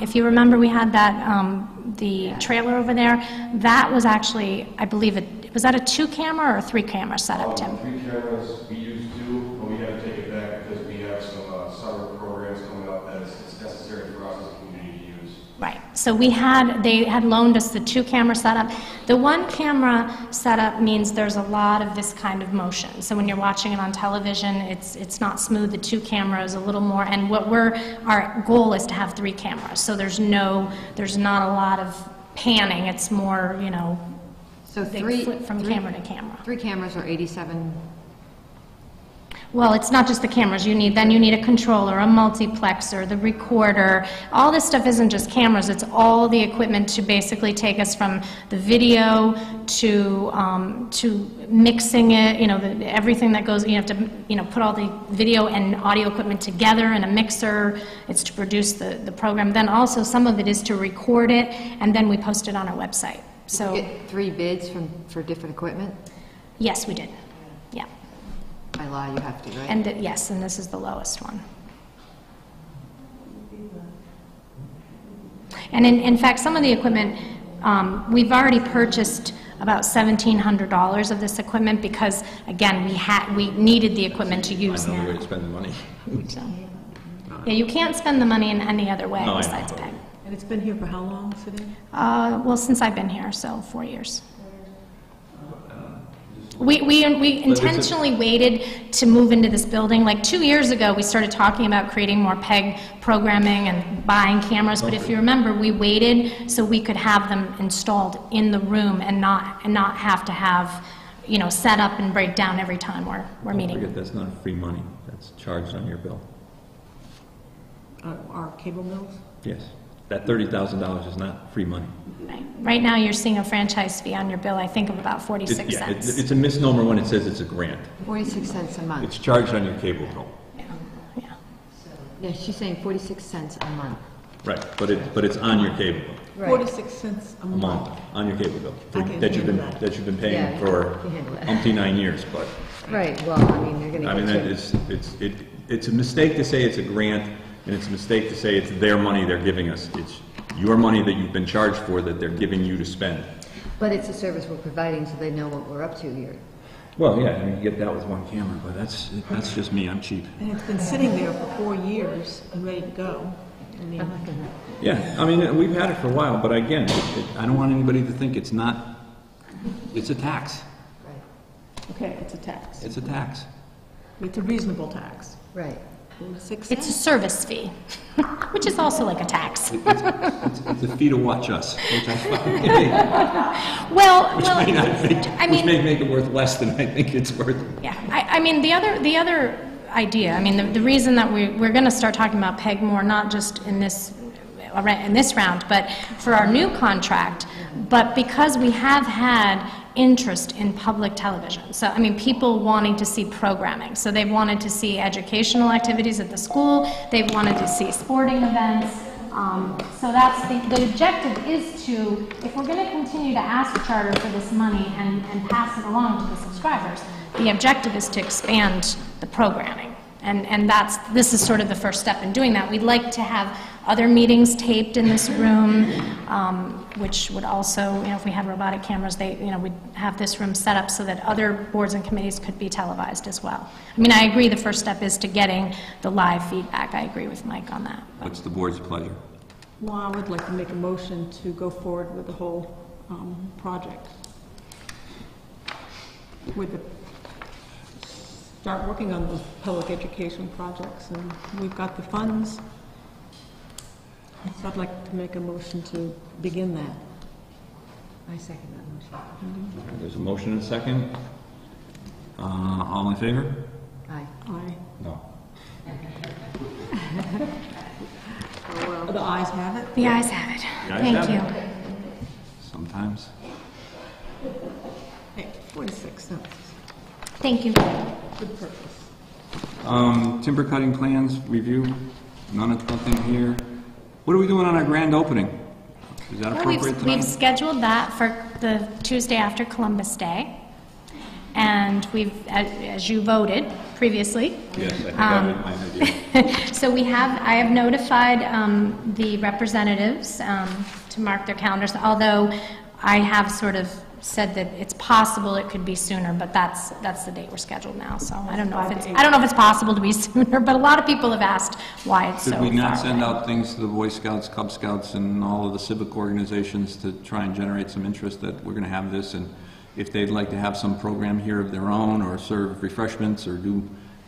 if you remember, we had that, the trailer over there. That was actually, I believe was that a 2-camera or a 3-camera setup, Tim? 3 cameras, we used 2, but we had to take it back because we have some summer programs coming up that it's necessary for us as a community to use. Right. So they had loaned us the 2-camera setup. The one camera setup means there's a lot of this kind of motion. So when you're watching it on television, it's not smooth. The 2 cameras a little more, and our goal is to have 3 cameras. So there's not a lot of panning. It's more, you know, So they three flip from camera to camera. 3 cameras are 87. Well, it's not just the cameras. You need a controller, a multiplexer, the recorder. All this stuff isn't just cameras. It's all the equipment to basically take us from the video to mixing it. You know, everything that goes. You have to, you know, put all the video and audio equipment together in a mixer. It's to produce the program. Then also some of it is to record it, and then we post it on our website. So Did you get 3 bids for different equipment? yes, we did. Yeah. By law, you have to, right? And yes, and this is the lowest one. And in fact, some of the equipment, we've already purchased about $1,700 of this equipment because, again, we needed the equipment to use Another way now. to spend the money. So, yeah, you can't spend the money in any other way No, I know. besides pay. And it's been here for how long, City? Well, since I've been here, so 4 years. We intentionally waited to move into this building. Like 2 years ago, we started talking about creating more PEG programming and buying cameras. But if you remember, we waited so we could have them installed in the room and not have to have, you know, set up and break down every time we're Don't meeting. forget, that's not free money. That's charged on your bill. Our cable mills? Yes. That $30,000 is not free money. Right now, you're seeing a franchise fee on your bill, I think, of about 46 Yeah, cents. it's a misnomer when it says it's a grant. 46 cents a month. It's charged on your cable bill. Yeah. Yeah, she's saying 46 cents a month. Right, but it's on your cable bill. Right. 46 cents a A month. month, on your cable bill. I can That you've been, handle that. that you've been Yeah, paying for I can handle that. umpteen 9 years, but, Right, well, I mean, they're I mean, going that to get is, it's a mistake to say it's a grant, and it's a mistake to say it's their money they're giving us. It's your money that you've been charged for that they're giving you to spend. But it's a service we're providing, so they know what we're up to here. Well, yeah, I mean, you get that with one camera, but that's just me, I'm cheap. And it's been sitting there for 4 years and ready to go. I mean, I'm not gonna- Yeah, I mean, we've had it for a while, but again, I don't want anybody to think it's not, it's a tax. okay, it's a tax. It's a tax. It's a reasonable tax. Right. 46 It's a cents? service fee, which is also like a tax. It's a fee to watch us, which I find, Well, may not make, I which mean, may make it worth less than I think it's worth. yeah, I mean, the other idea, I mean, the reason that we're going to start talking about PEG more, not just in this round, but for our new contract, but because we have had interest in public television. So, I mean, people wanting to see programming. So they've wanted to see educational activities at the school, they've wanted to see sporting events. So that's the objective is to, if we're going to continue to ask Charter for this money and pass it along to the subscribers, the objective is to expand the programming. And this is sort of the first step in doing that. We'd like to have other meetings taped in this room, which would also, you know, if we had robotic cameras, we'd have this room set up so that other boards and committees could be televised as well. I mean, I agree the first step is to getting the live feedback. I agree with Mike on that. What's the board's pleasure? Well, I would like to make a motion to go forward with the whole project. Start working on those public education projects, and we've got the funds. So I'd like to make a motion to begin that. I second that motion. There's a motion and a second. All in favor? Aye. Aye. No. The ayes have it. The ayes have it. The ayes Thank have you. it. Sometimes. Hey, 46 cents. Thank you. Good purpose. Timber cutting plans, review, nothing here. What are we doing on our grand opening? Is that Well, appropriate we've tonight? scheduled that for the Tuesday after Columbus Day. And as you voted previously. Yes, I think that was my idea. So I have notified the representatives to mark their calendars, although I have sort of said that it's possible it could be sooner, but that's the date we're scheduled now, so I don't know if it's possible to be sooner, but a lot of people have asked why it's so far Did we not away. send out things to the Boy Scouts, Cub Scouts, and all of the civic organizations to try and generate some interest that we're going to have this, and if they'd like to have some program here of their own, or serve refreshments, or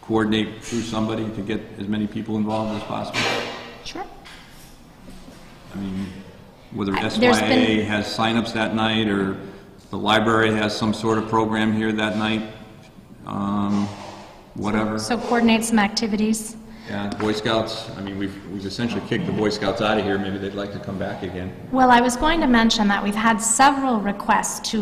coordinate through somebody to get as many people involved as possible? Sure. I mean, whether There's SYA been- has signups that night, or the library has some sort of program here that night, whatever. So coordinate some activities. Yeah, Boy Scouts, I mean, we've essentially kicked the Boy Scouts out of here. Maybe they'd like to come back again. Well, I was going to mention that we've had several requests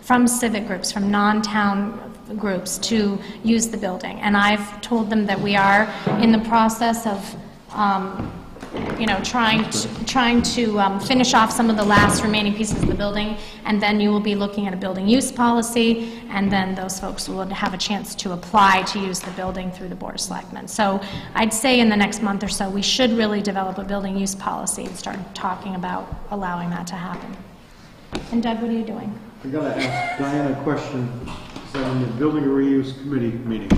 from civic groups, from non-town groups, to use the building. And I've told them that we are in the process of, trying to finish off some of the last remaining pieces of the building, and then you will be looking at a building use policy, and then those folks will have a chance to apply to use the building through the Board of Selectmen. So I'd say in the next month or so, we should really develop a building use policy and start talking about allowing that to happen. And Doug, what are you doing? I gotta ask Diana a question. Is that in the Building Reuse Committee meeting?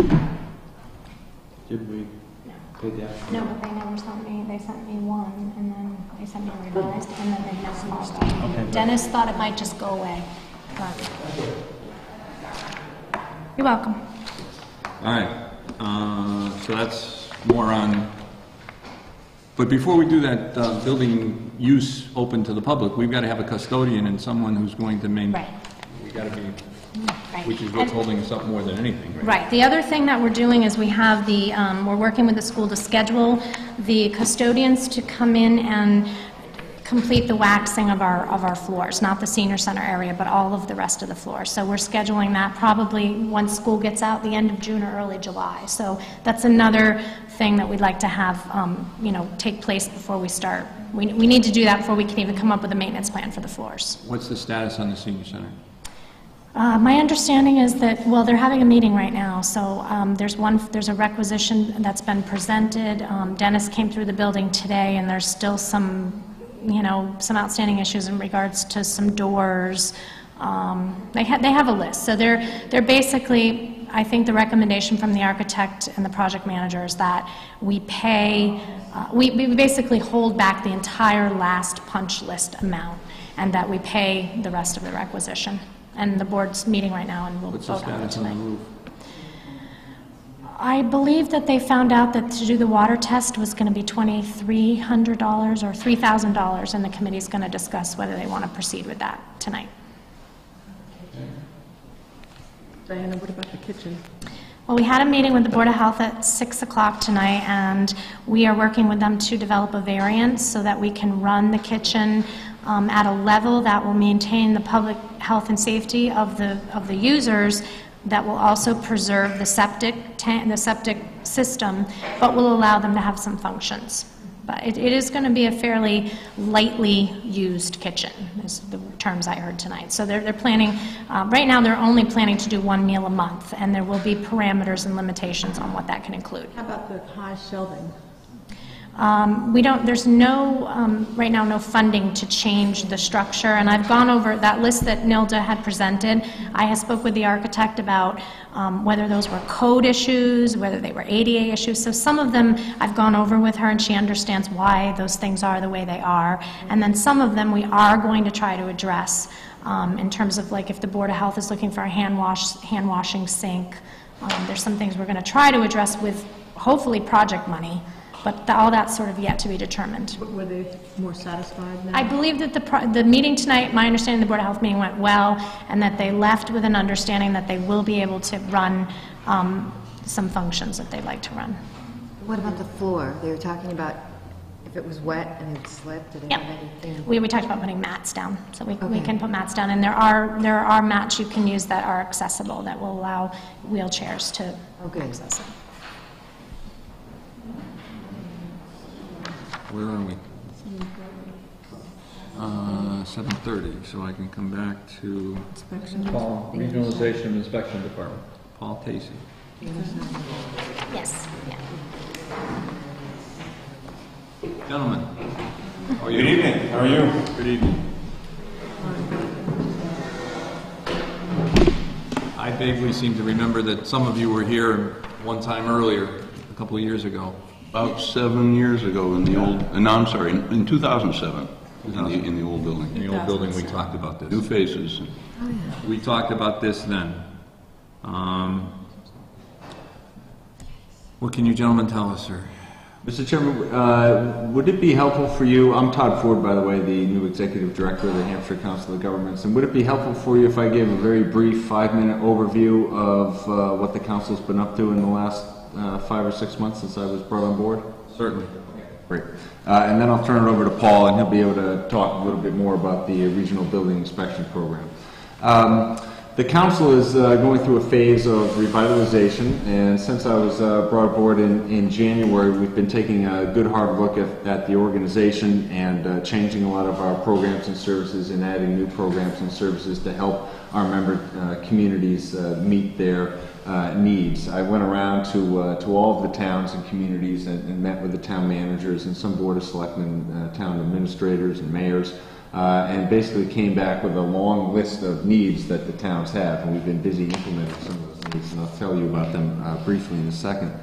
Did we pay that? No, but they never sent me, they sent me one, and then they sent me a revised, and then they never followed up. Okay. Dennis thought it might just go away, but... You're welcome. All right, so that's more on, but before we do that, building use open to the public, we've got to have a custodian and someone who's going to maintain. Right. We got to be, Right. which is what's holding us up more than anything, right? Right. The other thing that we're doing is we have we're working with the school to schedule the custodians to come in and complete the waxing of our floors, not the senior center area, but all of the rest of the floor. So we're scheduling that probably once school gets out, the end of June or early July. So that's another thing that we'd like to have, take place before we start. We need to do that before we can even come up with a maintenance plan for the floors. What's the status on the senior center? My understanding is that, well, they're having a meeting right now, so there's a requisition that's been presented. Dennis came through the building today, and there's still some outstanding issues in regards to some doors. They have a list, so they're basically, I think the recommendation from the architect and the project manager is that we pay, we basically hold back the entire last punch list amount, and that we pay the rest of the requisition. And the board's meeting right now, and we'll What's the vote on it status on the tonight. roof? I believe that they found out that to do the water test was going to be $2,300 or $3,000, and the committee's going to discuss whether they want to proceed with that tonight. Diana, what about the kitchen? Well, we had a meeting with the Board of Health at 6 o'clock tonight, and we are working with them to develop a variance so that we can run the kitchen at a level that will maintain the public health and safety of the users, that will also preserve the septic system, but will allow them to have some functions. But it is going to be a fairly lightly used kitchen, is the terms I heard tonight. So they're planning, right now they're only planning to do one meal a month, and there will be parameters and limitations on what that can include. How about the high shelving? There's no, right now, no funding to change the structure, and I've gone over that list that Nilda had presented. I have spoke with the architect about whether those were code issues, whether they were ADA issues. So some of them I've gone over with her, and she understands why those things are the way they are. And then some of them we are going to try to address in terms of, like, if the Board of Health is looking for a hand washing sink. There's some things we're going to try to address with, hopefully, project money. But all that's sort of yet to be determined. Were they more satisfied now? I believe that the meeting tonight, my understanding, the Board of Health meeting went well, and that they left with an understanding that they will be able to run some functions that they'd like to run. What about the floor? They were talking about if it was wet and it slipped, did they Yep. have anything? We talked about putting mats down, so we Okay. can put mats down, and there are mats you can use that are accessible, that will allow wheelchairs to access it. Where are we? 7:30, so I can come back to Paul, Regionalization and Inspection Department. Paul Tacey. Yes. Yeah. Gentlemen. How are you? Good evening. How are you? Good evening. I vaguely seem to remember that some of you were here one time earlier, a couple of years ago. About 7 years ago in the old, no, I'm sorry, in 2007, in the old building. In the old building, we talked about this. New faces. We talked about this then. What can you gentlemen tell us, sir? Mr. Chairman, would it be helpful for you, I'm Todd Ford, by the way, the new Executive Director of the Hampshire Council of Governments, and would it be helpful for you if I gave a very brief 5-minute overview of what the council's been up to in the last 5 or 6 months since I was brought on board? Certainly. Great. And then I'll turn it over to Paul, and he'll be able to talk a little bit more about the Regional Building Inspection Program. The council is going through a phase of revitalization, and since I was brought aboard in January, we've been taking a good hard look at the organization and changing a lot of our programs and services and adding new programs and services to help our member communities meet their needs. I went around to all of the towns and communities and met with the town managers and some board of selectmen, town administrators and mayors, and basically came back with a long list of needs that the towns have, and we've been busy implementing some of those needs, and I'll tell you about them briefly in a second.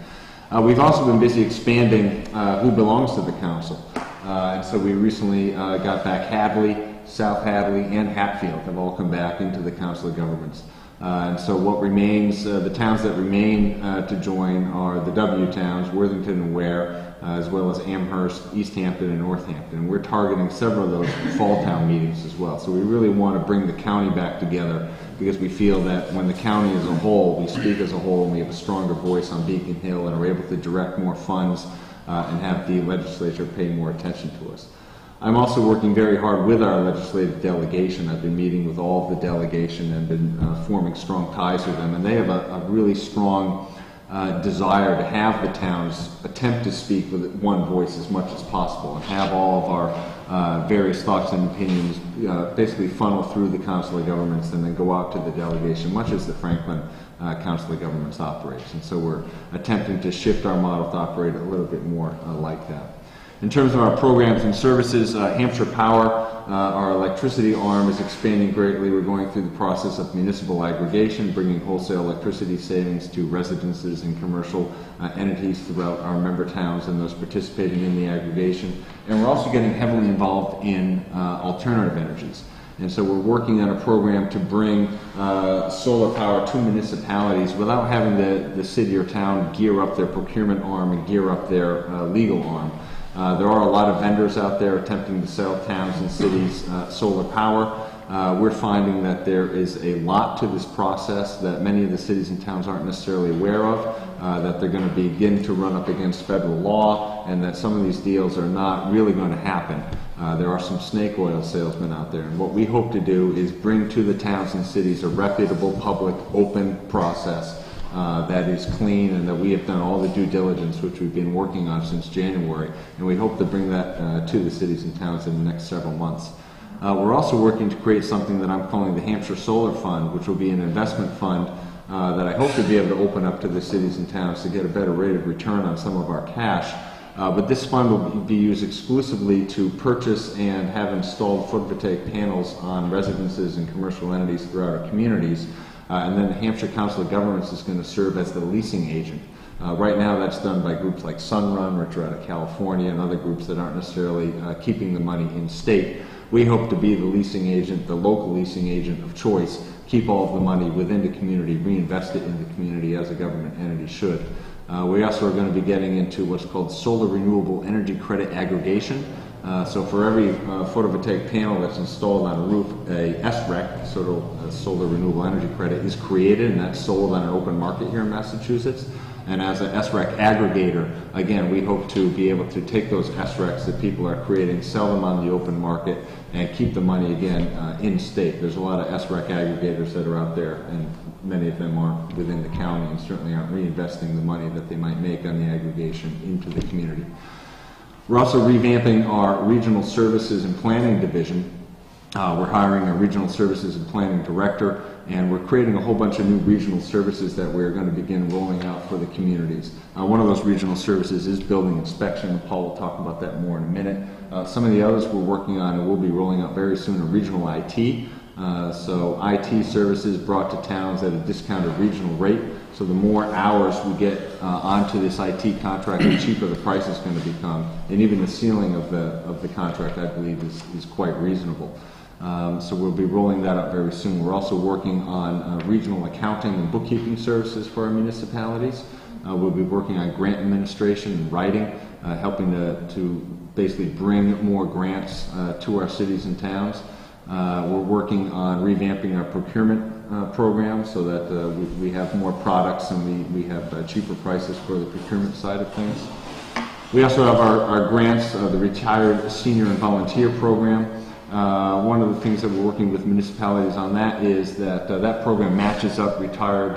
We've also been busy expanding who belongs to the council, and so we recently got back Hadley, South Hadley, and Hatfield have all come back into the Council of Governments. And so what remains, the towns that remain to join are the W towns, Worthington and Ware, as well as Amherst, Easthampton, and Northampton. And we're targeting several of those fall town meetings as well. So we really want to bring the county back together because we feel that when the county as a whole, we speak as a whole, and we have a stronger voice on Beacon Hill and are able to direct more funds and have the legislature pay more attention to us. I'm also working very hard with our legislative delegation. I've been meeting with all of the delegation and been forming strong ties with them, and they have a really strong desire to have the towns attempt to speak with one voice as much as possible and have all of our various thoughts and opinions basically funnel through the Council of Governments and then go out to the delegation, much as the Franklin Council of Governments operates. And so we're attempting to shift our model to operate a little bit more like that. In terms of our programs and services, Hampshire Power, our electricity arm, is expanding greatly. We're going through the process of municipal aggregation, bringing wholesale electricity savings to residences and commercial entities throughout our member towns and those participating in the aggregation. And we're also getting heavily involved in alternative energies. And so we're working on a program to bring solar power to municipalities without having the city or town gear up their procurement arm and gear up their legal arm. There are a lot of vendors out there attempting to sell towns and cities solar power. We're finding that there is a lot to this process that many of the cities and towns aren't necessarily aware of, that they're going to begin to run up against federal law, and that some of these deals are not really going to happen. There are some snake oil salesmen out there, and what we hope to do is bring to the towns and cities a reputable, public, open process that is clean and that we have done all the due diligence which we've been working on since January, and we hope to bring that to the cities and towns in the next several months. We're also working to create something that I'm calling the Hampshire Solar Fund, which will be an investment fund that I hope to be able to open up to the cities and towns to get a better rate of return on some of our cash. But this fund will be used exclusively to purchase and have installed photovoltaic panels on residences and commercial entities throughout our communities. And then the Hampshire Council of Governments is going to serve as the leasing agent. Right now that's done by groups like Sunrun, which are out of California, and other groups that aren't necessarily keeping the money in state. We hope to be the leasing agent, the local leasing agent of choice, keep all of the money within the community, reinvest it in the community as a government entity should. We also are going to be getting into what's called solar renewable energy credit aggregation. So for every photovoltaic panel that's installed on a roof, a SREC, solar renewable energy credit, is created, and that's sold on an open market here in Massachusetts. And as an SREC aggregator, again, we hope to be able to take those SRECs that people are creating, sell them on the open market, and keep the money, again, in state. There's a lot of SREC aggregators that are out there, and many of them aren't within the county and certainly aren't reinvesting the money that they might make on the aggregation into the community. We're also revamping our Regional Services and Planning Division. We're hiring a Regional Services and Planning Director, and we're creating a whole bunch of new regional services that we're going to begin rolling out for the communities. One of those regional services is building inspection, and Paul will talk about that more in a minute. Some of the others we're working on and we'll be rolling out very soon are regional IT. So IT services brought to towns at a discounted regional rate. So the more hours we get onto this IT contract, the cheaper the price is going to become. And even the ceiling of the contract, I believe, is quite reasonable. So we'll be rolling that up very soon. We're also working on regional accounting and bookkeeping services for our municipalities. We'll be working on grant administration and writing, helping to basically bring more grants to our cities and towns. We're working on revamping our procurement program so that we have more products and we have cheaper prices for the procurement side of things. We also have our grants, the Retired Senior and Volunteer Program. One of the things that we're working with municipalities on that is that that program matches up retired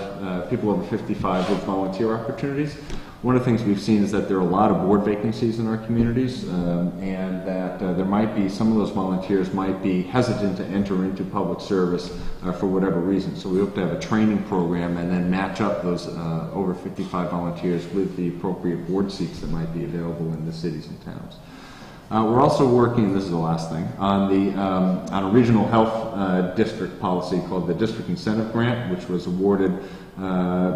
people over 55 with volunteer opportunities. One of the things we've seen is that there are a lot of board vacancies in our communities, and that there might be, some of those volunteers might be hesitant to enter into public service for whatever reason. So we hope to have a training program and then match up those over 55 volunteers with the appropriate board seats that might be available in the cities and towns. We're also working, this is the last thing, on a regional health district policy called the District Incentive Grant, which was awarded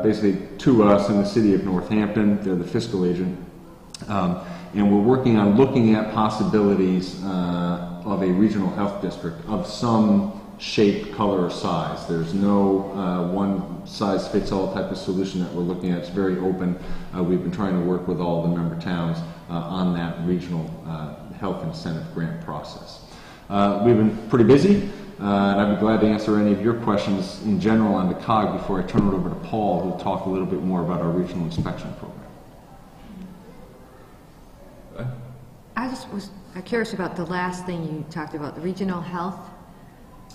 basically to us in the city of Northampton. They're the fiscal agent. And we're working on looking at possibilities of a regional health district of some shape, color, or size. There's no one-size-fits-all type of solution that we're looking at. It's very open. We've been trying to work with all the member towns on that regional health incentive grant process. We've been pretty busy, and I'd be glad to answer any of your questions in general on the COG before I turn it over to Paul, who'll talk a little bit more about our regional inspection program. I just was curious about the last thing you talked about, the regional health.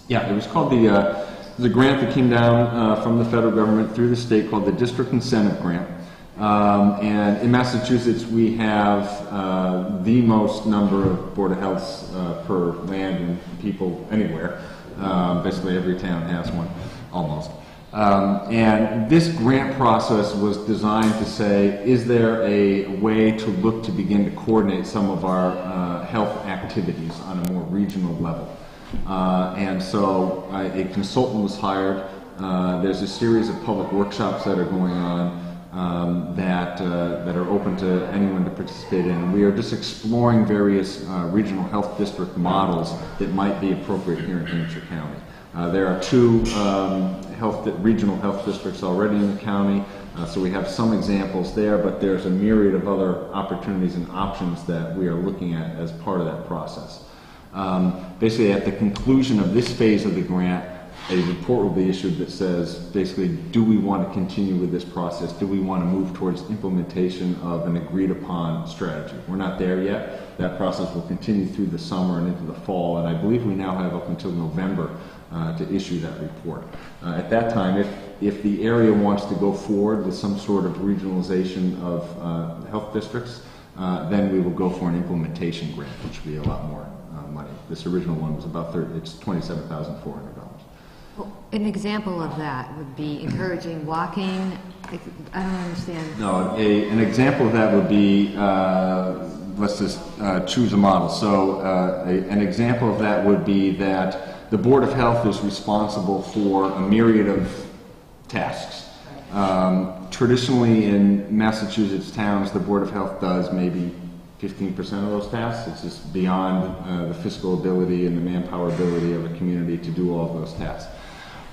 Yeah, it was called the grant that came down from the federal government through the state called the District Incentive Grant. And in Massachusetts, we have the most number of Board of Healths per land and people anywhere. Basically, every town has one, almost. And this grant process was designed to say, is there a way to look to begin to coordinate some of our health activities on a more regional level? And so a consultant was hired. There's a series of public workshops that are going on that are open to anyone to participate in. And we are just exploring various regional health district models that might be appropriate here in Hampshire County. There are two regional health districts already in the county, so we have some examples there, but there's a myriad of other opportunities and options that we are looking at as part of that process. Basically, at the conclusion of this phase of the grant, a report will be issued that says, basically, do we want to continue with this process? Do we want to move towards implementation of an agreed-upon strategy? We're not there yet. That process will continue through the summer and into the fall, and I believe we now have up until November to issue that report. At that time, if the area wants to go forward with some sort of regionalization of health districts, then we will go for an implementation grant, which will be a lot more money. This original one was about it's $27,400. Well, an example of that would be encouraging walking. I don't understand. No, an example of that would be, let's just choose a model. So an example of that would be that the Board of Health is responsible for a myriad of tasks. Traditionally in Massachusetts towns, the Board of Health does maybe 15% of those tasks. It's just beyond the fiscal ability and the manpower ability of a community to do all of those tasks.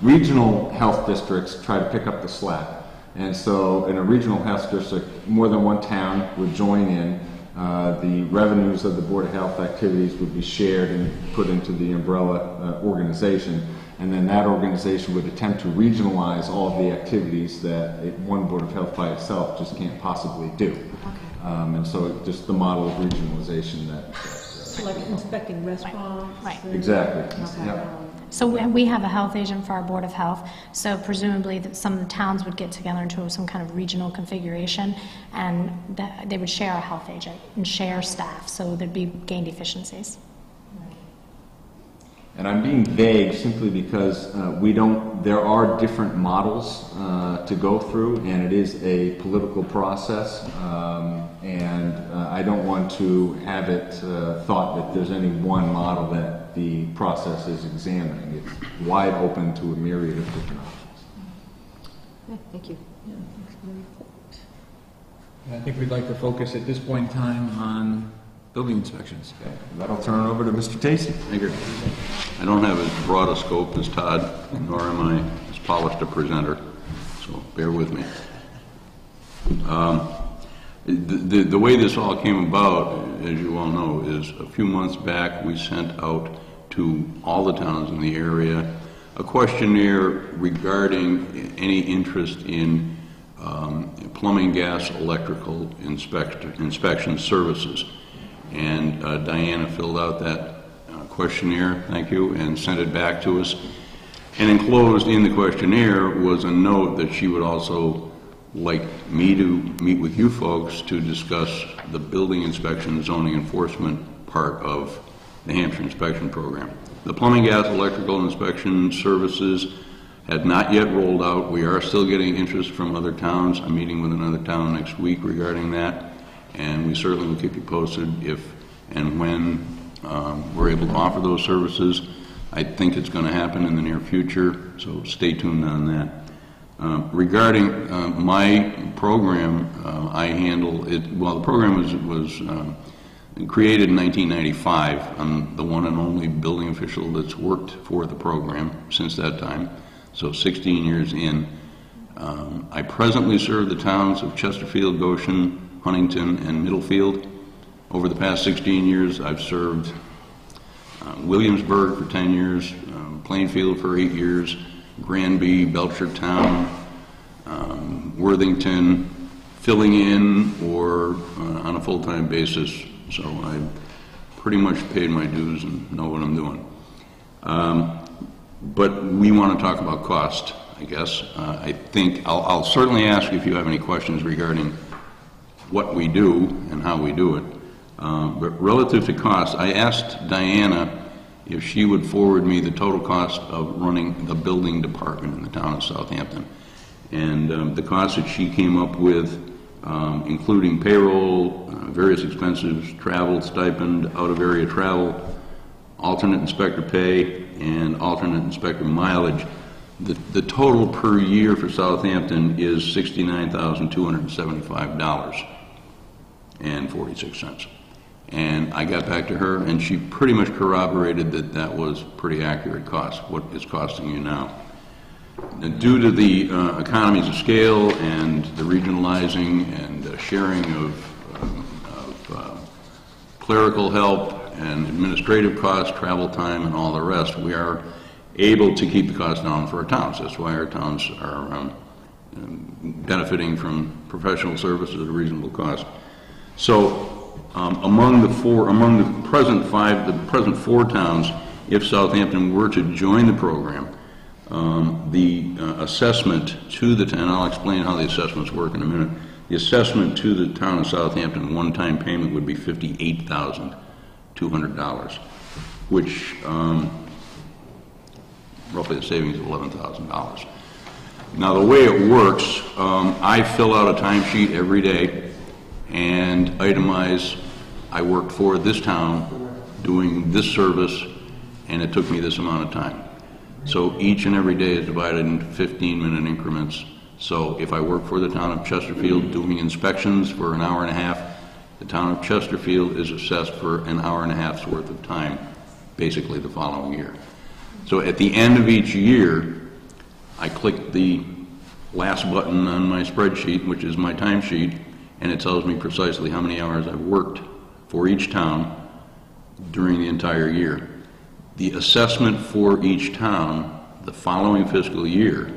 Regional health districts try to pick up the slack. And so in a regional health district, more than one town would join in. The revenues of the Board of Health activities would be shared and put into the umbrella organization. And then that organization would attempt to regionalize all of the activities that one Board of Health by itself just can't possibly do. Okay. And so just the model of regionalization that Like inspecting restaurants? Right. exactly. Okay. Yep. So we have a health agent for our Board of Health, so presumably that some towns would get together into some kind of regional configuration, and they would share a health agent and share staff, so there'd be gained efficiencies. And I'm being vague simply because there are different models to go through, and it is a political process, and I don't want to have it thought that there's any one model that that the process is examining. It's wide open to a myriad of different options. Yeah, thank you. I think we'd like to focus at this point in time on building inspections. Okay, that'll turn it over to Mr. Tacey. Thank you. I don't have as broad a scope as Todd, nor am I as polished a presenter, so bear with me. The way this all came about, as you all know, is a few months back we sent out to all the towns in the area a questionnaire regarding any interest in plumbing, gas, electrical inspection services. And Diana filled out that questionnaire, thank you, and sent it back to us. And enclosed in the questionnaire was a note that she would also like me to meet with you folks to discuss the building inspection zoning enforcement part of the Hampshire inspection program. The plumbing, gas, electrical inspection services had not yet rolled out. We are still getting interest from other towns. I'm meeting with another town next week regarding that, and we certainly will keep you posted if and when we're able to offer those services. I think it's going to happen in the near future, so stay tuned on that. Regarding my program, I handle it. Well, the program was created in 1995. I'm the one and only building official that's worked for the program since that time, so 16 years in. I presently serve the towns of Chesterfield, Goshen, Huntington, and Middlefield. Over the past 16 years, I've served Williamsburg for 10 years, Plainfield for 8 years, Granby, Belchertown, Worthington, filling in or on a full-time basis. So I pretty much paid my dues and know what I'm doing. But we want to talk about cost, I guess. I think I'll certainly ask if you have any questions regarding what we do and how we do it. But relative to cost, I asked Diana if she would forward me the total cost of running the building department in the town of Southampton. And the cost that she came up with, including payroll, various expenses, travel, stipend, out-of-area travel, alternate inspector pay, and alternate inspector mileage, the total per year for Southampton is $69,275.46. And I got back to her, and she pretty much corroborated that that was pretty accurate cost, what it's costing you now. And due to the economies of scale and the regionalizing and sharing of clerical help and administrative costs, travel time, and all the rest, we are able to keep the cost down for our towns. That's why our towns are benefiting from professional services at a reasonable cost. So among the present four towns, if Southampton were to join the program, the assessment to the town, and I'll explain how the assessments work in a minute, the assessment to the town of Southampton one-time payment would be $58,200, which roughly the savings of $11,000. Now the way it works, I fill out a timesheet every day and itemize, I worked for this town doing this service and it took me this amount of time. So each and every day is divided into 15-minute increments. So if I work for the town of Chesterfield doing inspections for an hour and a half, the town of Chesterfield is assessed for an hour and a half's worth of time, basically the following year. So at the end of each year, I click the last button on my spreadsheet, which is my timesheet, and it tells me precisely how many hours I've worked for each town during the entire year. The assessment for each town the following fiscal year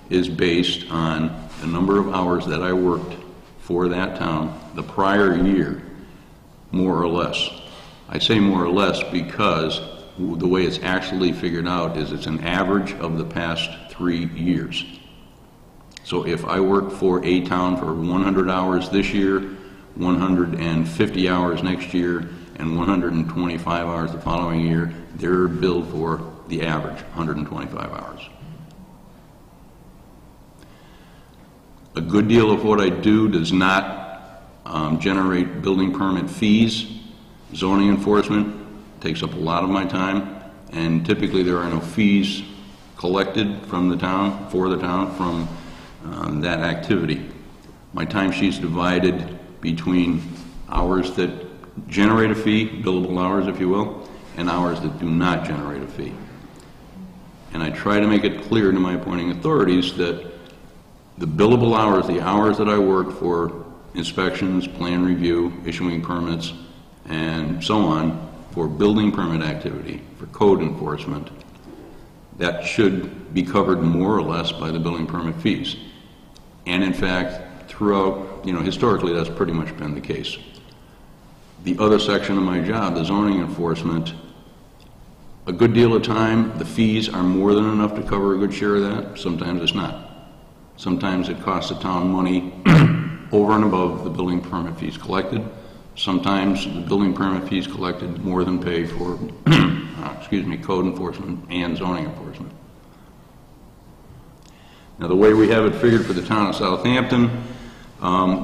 is based on the number of hours that I worked for that town the prior year, more or less. I say more or less because the way it's actually figured out is it's an average of the past 3 years. So if I work for a town for 100 hours this year, 150 hours next year, and 125 hours the following year, they're billed for the average, 125 hours. A good deal of what I do does not generate building permit fees, zoning enforcement, takes up a lot of my time, and typically there are no fees collected from the town, for the town, from that activity. My timesheet's divided between hours that generate a fee, billable hours if you will, and hours that do not generate a fee. And I try to make it clear to my appointing authorities that the billable hours, the hours that I work for inspections, plan review, issuing permits, and so on, for building permit activity, for code enforcement, that should be covered more or less by the building permit fees. And in fact, throughout, historically, that's pretty much been the case. The other section of my job, the zoning enforcement, a good deal of time, the fees are more than enough to cover a good share of that. Sometimes it's not. Sometimes it costs the town money over and above the building permit fees collected. Sometimes the building permit fees collected more than pay for, code enforcement and zoning enforcement. Now, the way we have it figured for the town of Southampton,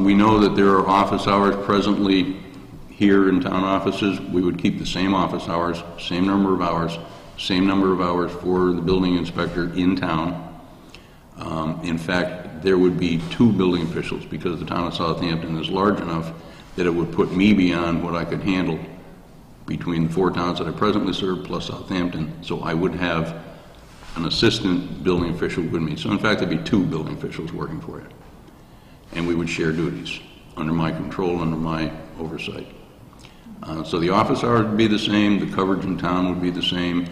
we know that there are office hours presently here in town offices. We would keep the same office hours, same number of hours for the building inspector in town. In fact, there would be 2 building officials because the town of Southampton is large enough that it would put me beyond what I could handle between the 4 towns that I presently serve plus Southampton. So I would have an assistant building official with me. So in fact, there'd be 2 building officials working for you. And we would share duties under my control, under my oversight. So the office hours would be the same, the coverage in town would be the same.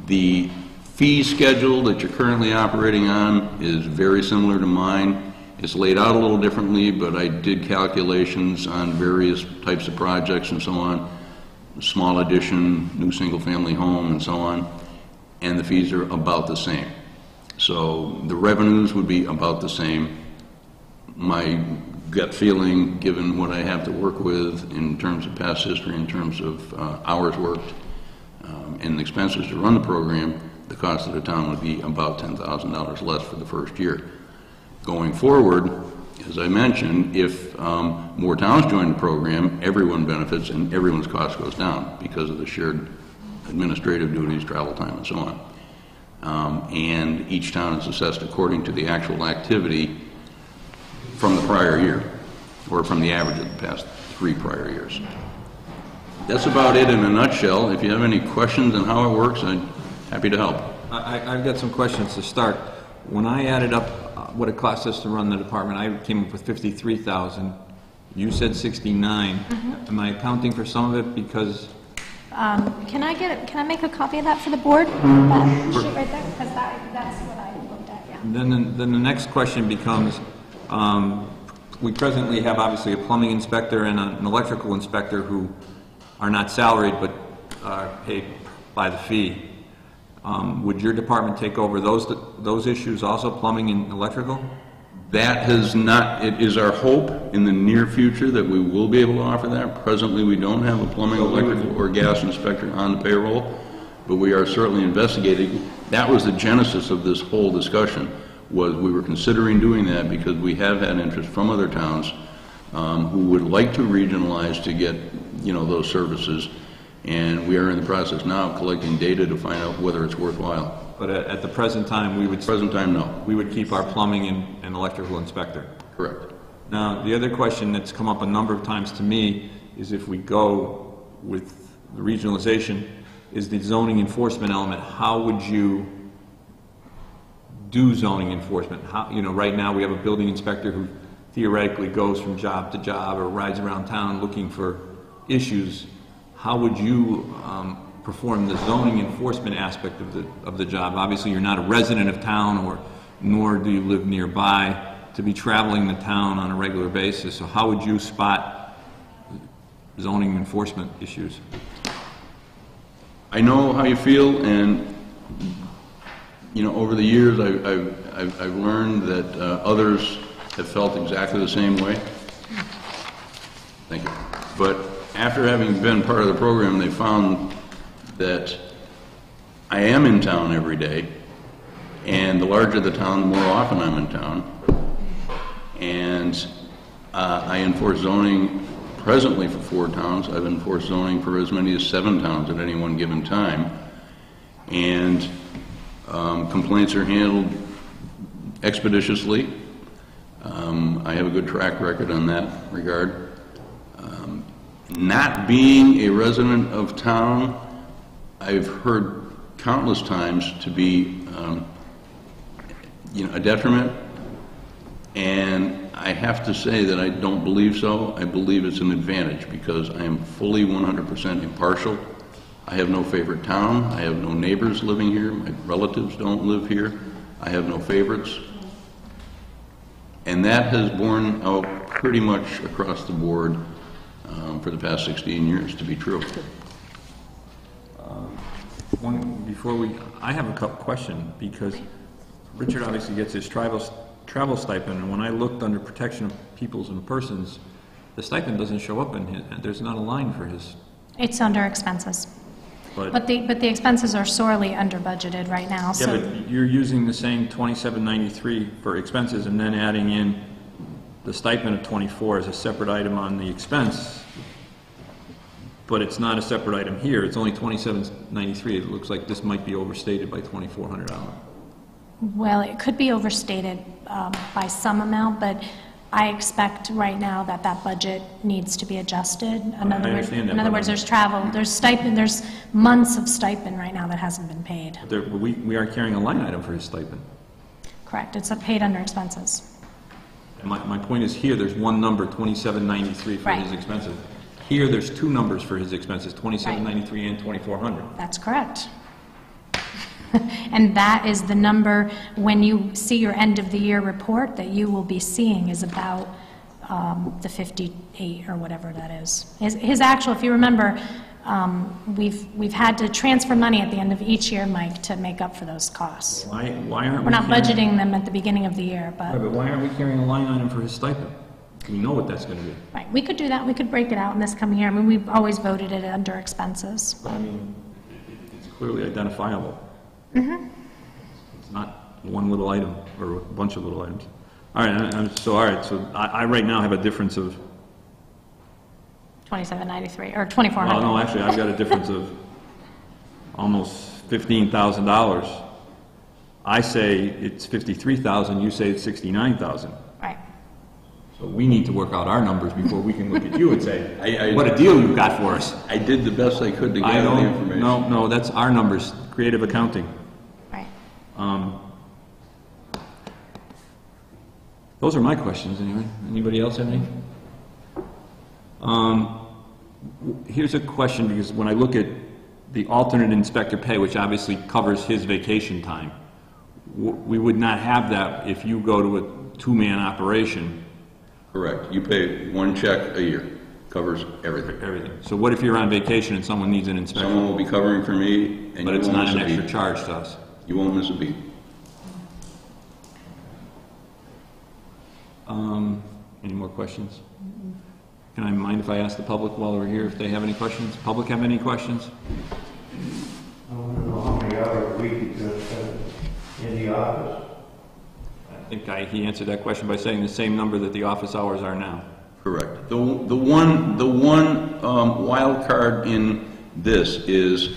The fee schedule that you're currently operating on is very similar to mine. It's laid out a little differently, but I did calculations on various types of projects and so on, small addition, new single-family home, and so on, and the fees are about the same. So the revenues would be about the same. My gut feeling, given what I have to work with in terms of past history, in terms of hours worked, and the expenses to run the program, the cost of the town would be about $10,000 less for the first year. Going forward, as I mentioned, if more towns join the program, everyone benefits and everyone's cost goes down because of the shared administrative duties, travel time, and so on. And each town is assessed according to the actual activity from the prior year, or from the average of the past 3 prior years. That's about it in a nutshell. If you have any questions on how it works, I'm happy to help. I've got some questions to start. When I added up what it costs us to run the department, I came up with $53,000. You said 69. Mm-hmm. Am I accounting for some of it because? Can I make a copy of that for the board? That sheet right there, because that's what I looked at. Yeah. Then the next question becomes, we presently have obviously a plumbing inspector and an electrical inspector who are not salaried but are paid by the fee. Would your department take over those issues also, plumbing and electrical? That has not, it is our hope in the near future that we will be able to offer that. Presently, we don't have a plumbing, electrical, or gas inspector on the payroll, but we are certainly investigating. That was the genesis of this whole discussion, was we were considering doing that because we have had interest from other towns who would like to regionalize to get, those services. And we are in the process now of collecting data to find out whether it's worthwhile. But at the present time, no. We would keep our plumbing and electrical inspector. Correct. Now, the other question that's come up a number of times to me is if we go with the regionalization, is the zoning enforcement element. How would you do zoning enforcement? Right now we have a building inspector who theoretically goes from job to job or rides around town looking for issues. How would you perform the zoning enforcement aspect of the job? Obviously, you're not a resident of town, nor do you live nearby to be traveling the town on a regular basis. So how would you spot zoning enforcement issues? I know how you feel, and over the years, I've learned that others have felt exactly the same way. Thank you. But after having been part of the program, they found that I am in town every day, and the larger the town, the more often I'm in town. And I enforce zoning presently for 4 towns. I've enforced zoning for as many as 7 towns at any one given time. And complaints are handled expeditiously. I have a good track record on that regard. Not being a resident of town, I've heard countless times to be a detriment, and I have to say that I don't believe so. I believe it's an advantage because I am fully 100% impartial. I have no favorite town. I have no neighbors living here. My relatives don't live here. I have no favorites. And that has borne out pretty much across the board for the past 16 years to be true. I have a question, because Richard obviously gets his travel stipend, and when I looked under protection of peoples and persons, the stipend doesn't show up in his, there's not a line for his. It's under expenses. But the expenses are sorely under budgeted right now, so. Yeah, but you're using the same $27.93 for expenses and then adding in the stipend of $24 as a separate item on the expense. But it's not a separate item here, it's only $27.93. It looks like this might be overstated by $2,400. Well, it could be overstated by some amount, but I expect right now that that budget needs to be adjusted. In other words, there's travel, there's stipend, there's months of stipend right now that hasn't been paid. We are carrying a line item for his stipend. Correct, it's paid under expenses. My point is, here there's one number, $27.93 for his expenses. Here there's 2 numbers for his expenses, $27.93 and $2,400. That's correct. And that is the number, when you see your end of the year report, that you will be seeing is about the 58 or whatever that is. His actual, if you remember, we've had to transfer money at the end of each year, Mike, to make up for those costs. Why aren't We're not budgeting them at the beginning of the year, but. Right, but why aren't we carrying a line item for his stipend? We know what that's going to be. Right, we could do that. We could break it out in this coming year. I mean, we've always voted it under expenses. I mean, it's clearly identifiable. Mm-hmm. It's not one little item or a bunch of little items. All right, so I right now have a difference of. $27.93 or $2,400. Well, no, actually, I've got a difference of almost $15,000. I say it's $53,000. You say it's $69,000. Right. So we need to work out our numbers before we can look at you and say, what a deal you've got for us. I did the best I could to gather the information. No, that's our numbers, creative accounting. Right. Those are my questions anyway. Anybody else have any? Here's a question, because when I look at the alternate inspector pay, which obviously covers his vacation time, we would not have that if you go to a 2-man operation. Correct. You pay 1 check a year. Covers everything. Everything. So what if you're on vacation and someone needs an inspection? Someone will be covering for me, and but you it's won't not miss an a extra beat. charge to us. You won't miss a beat. Any more questions? Can I mind if I ask the public while we're here if they have any questions? Public have any questions? I want to know how many hours a week you could spend in the office. I think he answered that question by saying the same number that the office hours are now. Correct. The one wild card in this is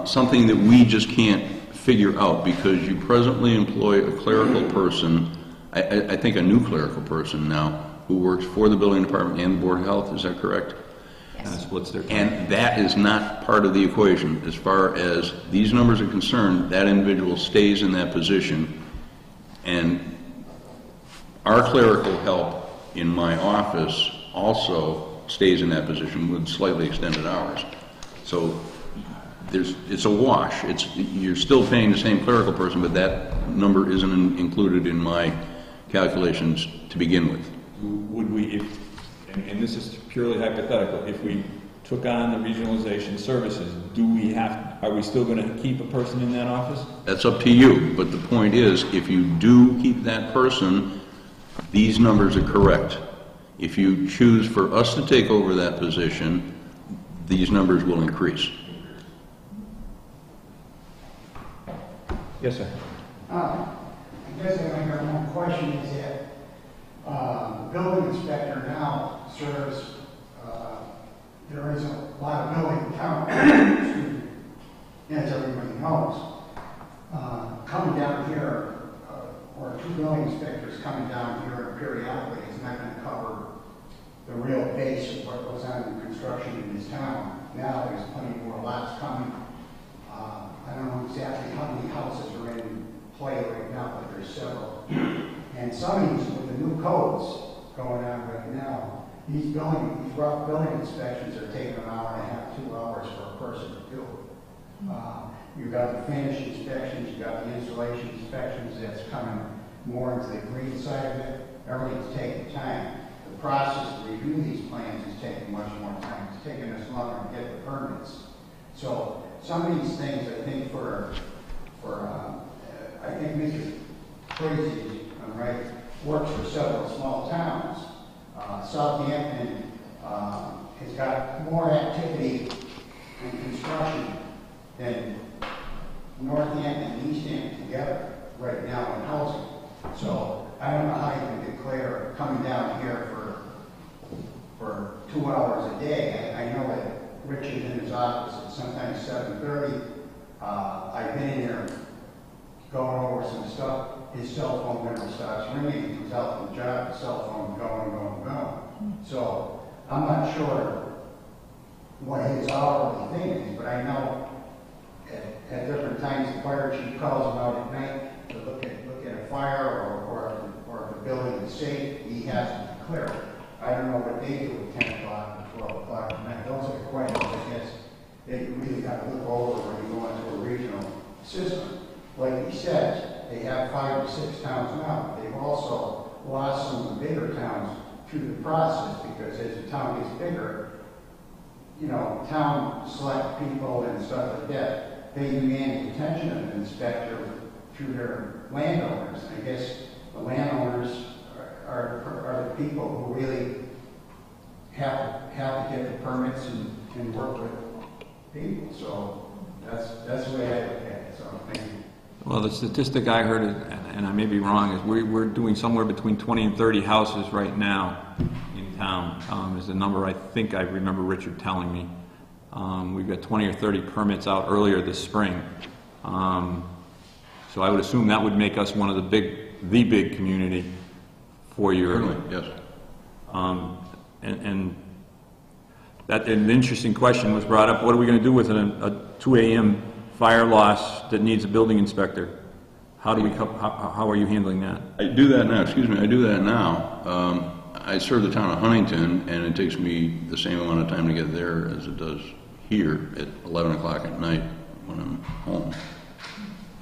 something that we just can't figure out, because you presently employ a clerical person, I think a new clerical person now, who works for the building department and the board of health. Is that correct? Yes. Splits their time. And that is not part of the equation. As far as these numbers are concerned, that individual stays in that position, and our clerical help in my office also stays in that position with slightly extended hours. So it's a wash. You're still paying the same clerical person, but that number isn't included in my calculations to begin with. Would we, and this is purely hypothetical, if we took on the regionalization services, are we still going to keep a person in that office? That's up to you, but the point is, if you do keep that person, these numbers are correct. If you choose for us to take over that position, these numbers will increase. Yes, sir. I guess I got one question is that the building inspector now serves there is a lot of building count, excuse me, as everybody knows. Coming down here, or two building inspectors coming down here periodically is not going to cover the real base of what goes on in construction in this town. Now there's plenty more lots coming. I don't know exactly how many houses are in play right now, but there's several. And some of these, with the new codes going on right now, these rough building inspections are taking an hour and a half, 2 hours for a person to do. You've got the finish inspections, you've got the insulation inspections that's coming more into the green side of it. Everything's taking time. The process to review these plans is taking much more time. It's taking us longer to get the permits. So some of these things, I think I think Mr. Crazy, right, works for several small towns. Southampton has got more activity in construction than Northampton and Easthampton together right now in housing. So I don't know how you can declare coming down here for 2 hours a day. I know that Richard in his office at sometimes 7:30. I've been in there going over some stuff. His cell phone never stops ringing. He comes out from the job, the cell phone going. So I'm not sure what his hourly thing is, but I know at different times the fire chief calls him out at night to look at a fire or if the building is safe. He has to declare it. I don't know what they do at 10 o'clock and 12 o'clock at night. Those are the questions, I guess, that you really got to look over when you go into a regional system. Like he says, they have 5 or 6 towns now. They've also lost some of the bigger towns through the process because as the town gets bigger, town select people and stuff like that. They demand attention of an inspector through their landowners. I guess the landowners are the people who really have to get the permits and work with people. So that's the way I look at it. So thank you. Well, the statistic I heard, and I may be wrong, is we're doing somewhere between 20 and 30 houses right now in town. Is the number I think I remember Richard telling me. We've got 20 or 30 permits out earlier this spring. So I would assume that would make us one of the big community for your... Certainly, yes. And an interesting question was brought up. What are we going to do with a 2 a.m. fire loss that needs a building inspector? How are you handling that? I do that now. Excuse me. I do that now. I serve the town of Huntington, and it takes me the same amount of time to get there as it does here at 11 o'clock at night when I'm home.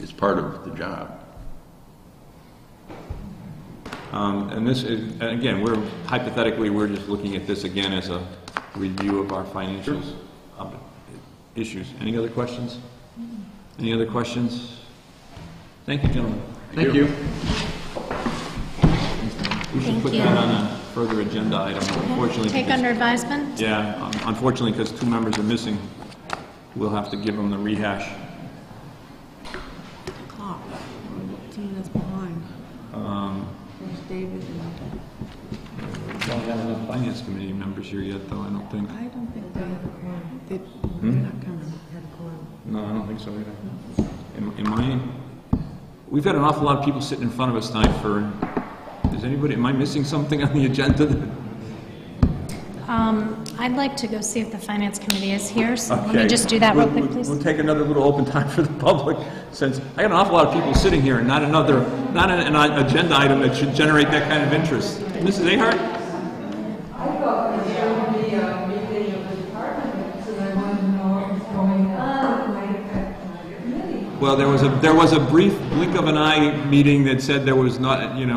It's part of the job. And this is, again, we're just looking at this again as a review of our financials issues. Any other questions? Any other questions? Thank you, gentlemen. Thank you. We should put that on a further agenda item, unfortunately. Take under advisement? Yeah, unfortunately, because 2 members are missing, we'll have to give them the rehash. Clock. 2 minutes behind. There's David and... We don't have enough finance committee members here yet, though, I don't think. I don't think they have a quorum. They're not coming. No, I don't think so either. We've got an awful lot of people sitting in front of us tonight for... am I missing something on the agenda? I'd like to go see if the finance committee is here, so let me just do that real quick, please. We'll take another little open time for the public, since I got an awful lot of people sitting here and not an agenda item that should generate that kind of interest. Mrs. Ahart? I thought this was going to be a meeting of the department heads, and I wanted to know what was going on, it might affect my committee. Well, there was a brief blink of an eye meeting that said there was not, Yeah,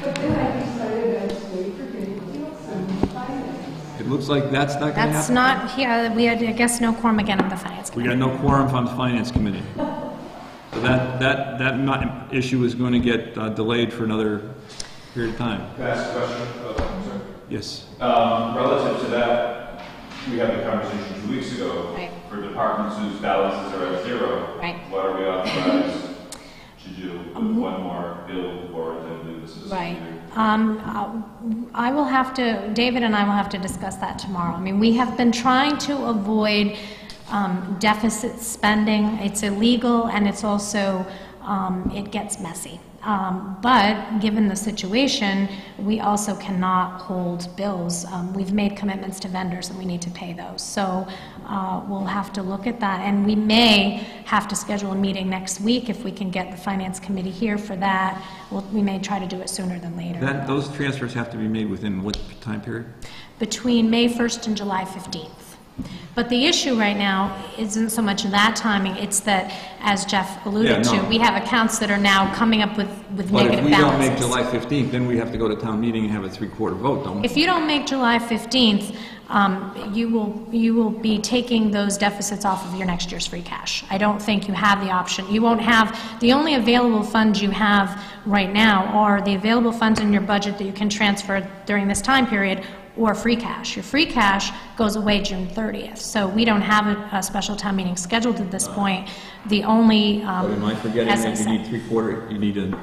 but then I decided I'd stay for getting deals and finance. It looks like that's not going to happen. That's not here. We had, I guess, no quorum again on the finance We committee. got no quorum from the finance committee. So that issue is going to get delayed for another period of time. Can I ask a question? I'm sorry. Yes. Relative to that, we had the conversation 2 weeks ago. Right. For departments whose balances are at 0. Right. What are we authorized to do with one more bill or to do this as Right. either? I will have to, David and I will have to discuss that tomorrow. I mean, we have been trying to avoid deficit spending. It's illegal, and it's also, it gets messy. But given the situation, we also cannot hold bills. We've made commitments to vendors and we need to pay those. So we'll have to look at that. And we may have to schedule a meeting next week if we can get the Finance Committee here for that. We may try to do it sooner than later. Those transfers have to be made within what time period? Between May 1st and July 15th. But the issue right now isn't so much that timing, it's that, as Jeff alluded to, we have accounts that are now coming up with negative balances. But if we don't make July 15th, then we have to go to town meeting and have a three-quarter vote, don't we? If you don't make July 15th, you will be taking those deficits off of your next year's free cash. I don't think you have the option. You won't have, the only available funds you have right now are the available funds in your budget that you can transfer during this time period, or free cash. Your free cash goes away June 30th. So we don't have a special town meeting scheduled at this point. The only, But am I forgetting that you need three-quarter, you need a,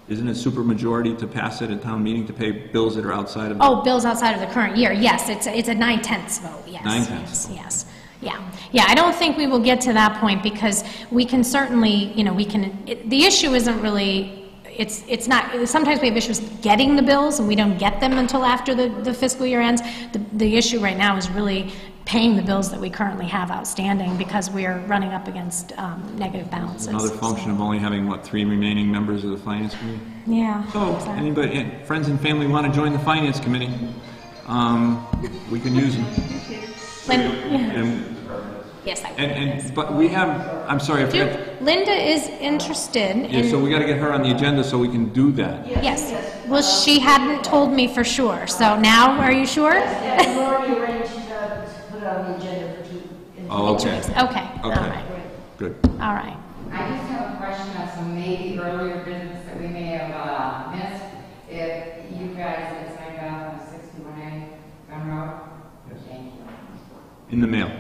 isn't it super majority to pass it at town meeting to pay bills that are outside of the... Oh, bills outside of the current year, yes, it's a 9/10 vote, yes. 9/10. Yes, yeah, I don't think we will get to that point because we can certainly, the issue isn't really, it's not, sometimes we have issues getting the bills and we don't get them until after the fiscal year ends. The issue right now is really paying the bills that we currently have outstanding because we are running up against negative balances. Another function of only having, what, 3 remaining members of the Finance Committee? Yeah. So, anybody, friends and family want to join the Finance Committee, we can use them. Yes, I will. But we have, I'm sorry, I forgot. Linda is interested in... Yeah, so we got to get her on the agenda so we can do that. Yes. Well, she hadn't told me for sure. So now, are you sure? Yes, we've already arranged to put it on the agenda for 2 weeks. Oh, okay. 2 weeks. Okay. All right. Good. All right. I just have a question of some maybe earlier business that we may have missed. If you guys had signed off on 61A Gun Road? Yes. Thank you. In the mail.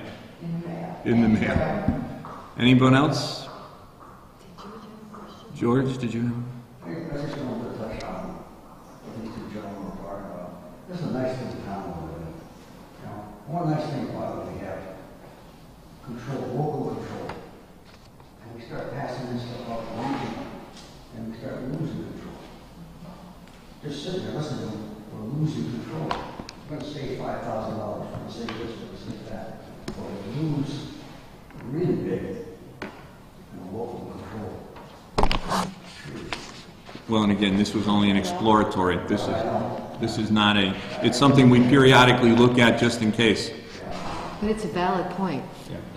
In the mail. In the mail. Anyone else? George, did you have? I just wanted to touch on what these two gentlemen were talking about. This is a nice thing to town over there. You know, one nice thing about it, we have control, local control. And we start passing this stuff out to region, and we start losing control. Just sitting there listening to them, we're losing control. We're going to save $5,000, we're going to save this, we're going to save that. But we lose really big in local control. Well, and again, this was only an exploratory. This is not a, it's something we periodically look at just in case. But it's a valid point.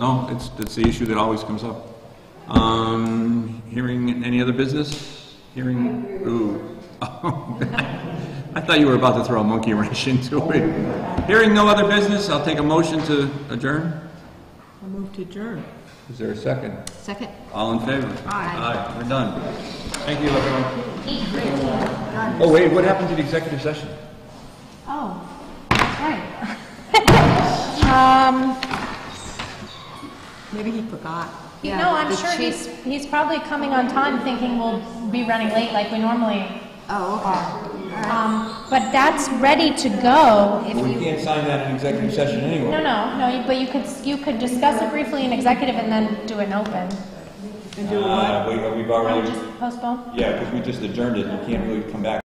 No, it's the issue that always comes up. Hearing any other business? Hearing, ooh. I thought you were about to throw a monkey wrench into it. Hearing no other business, I'll take a motion to adjourn. I'll move to adjourn. Is there a second? Second. All in favor? Aye. Aye, we're done. Thank you, everyone. Oh, wait, what happened to the executive session? Oh, that's right. Maybe he forgot. Yeah, No, I'm the sure chief- he's probably coming on time thinking we'll be running late like we normally Oh, okay. But that's ready to go if We you... can't sign that in executive session anyway. No, but you could discuss it briefly in executive and then do it in open. And do what? We've already, Just postpone? yeah, because we just adjourned it, you can't really come back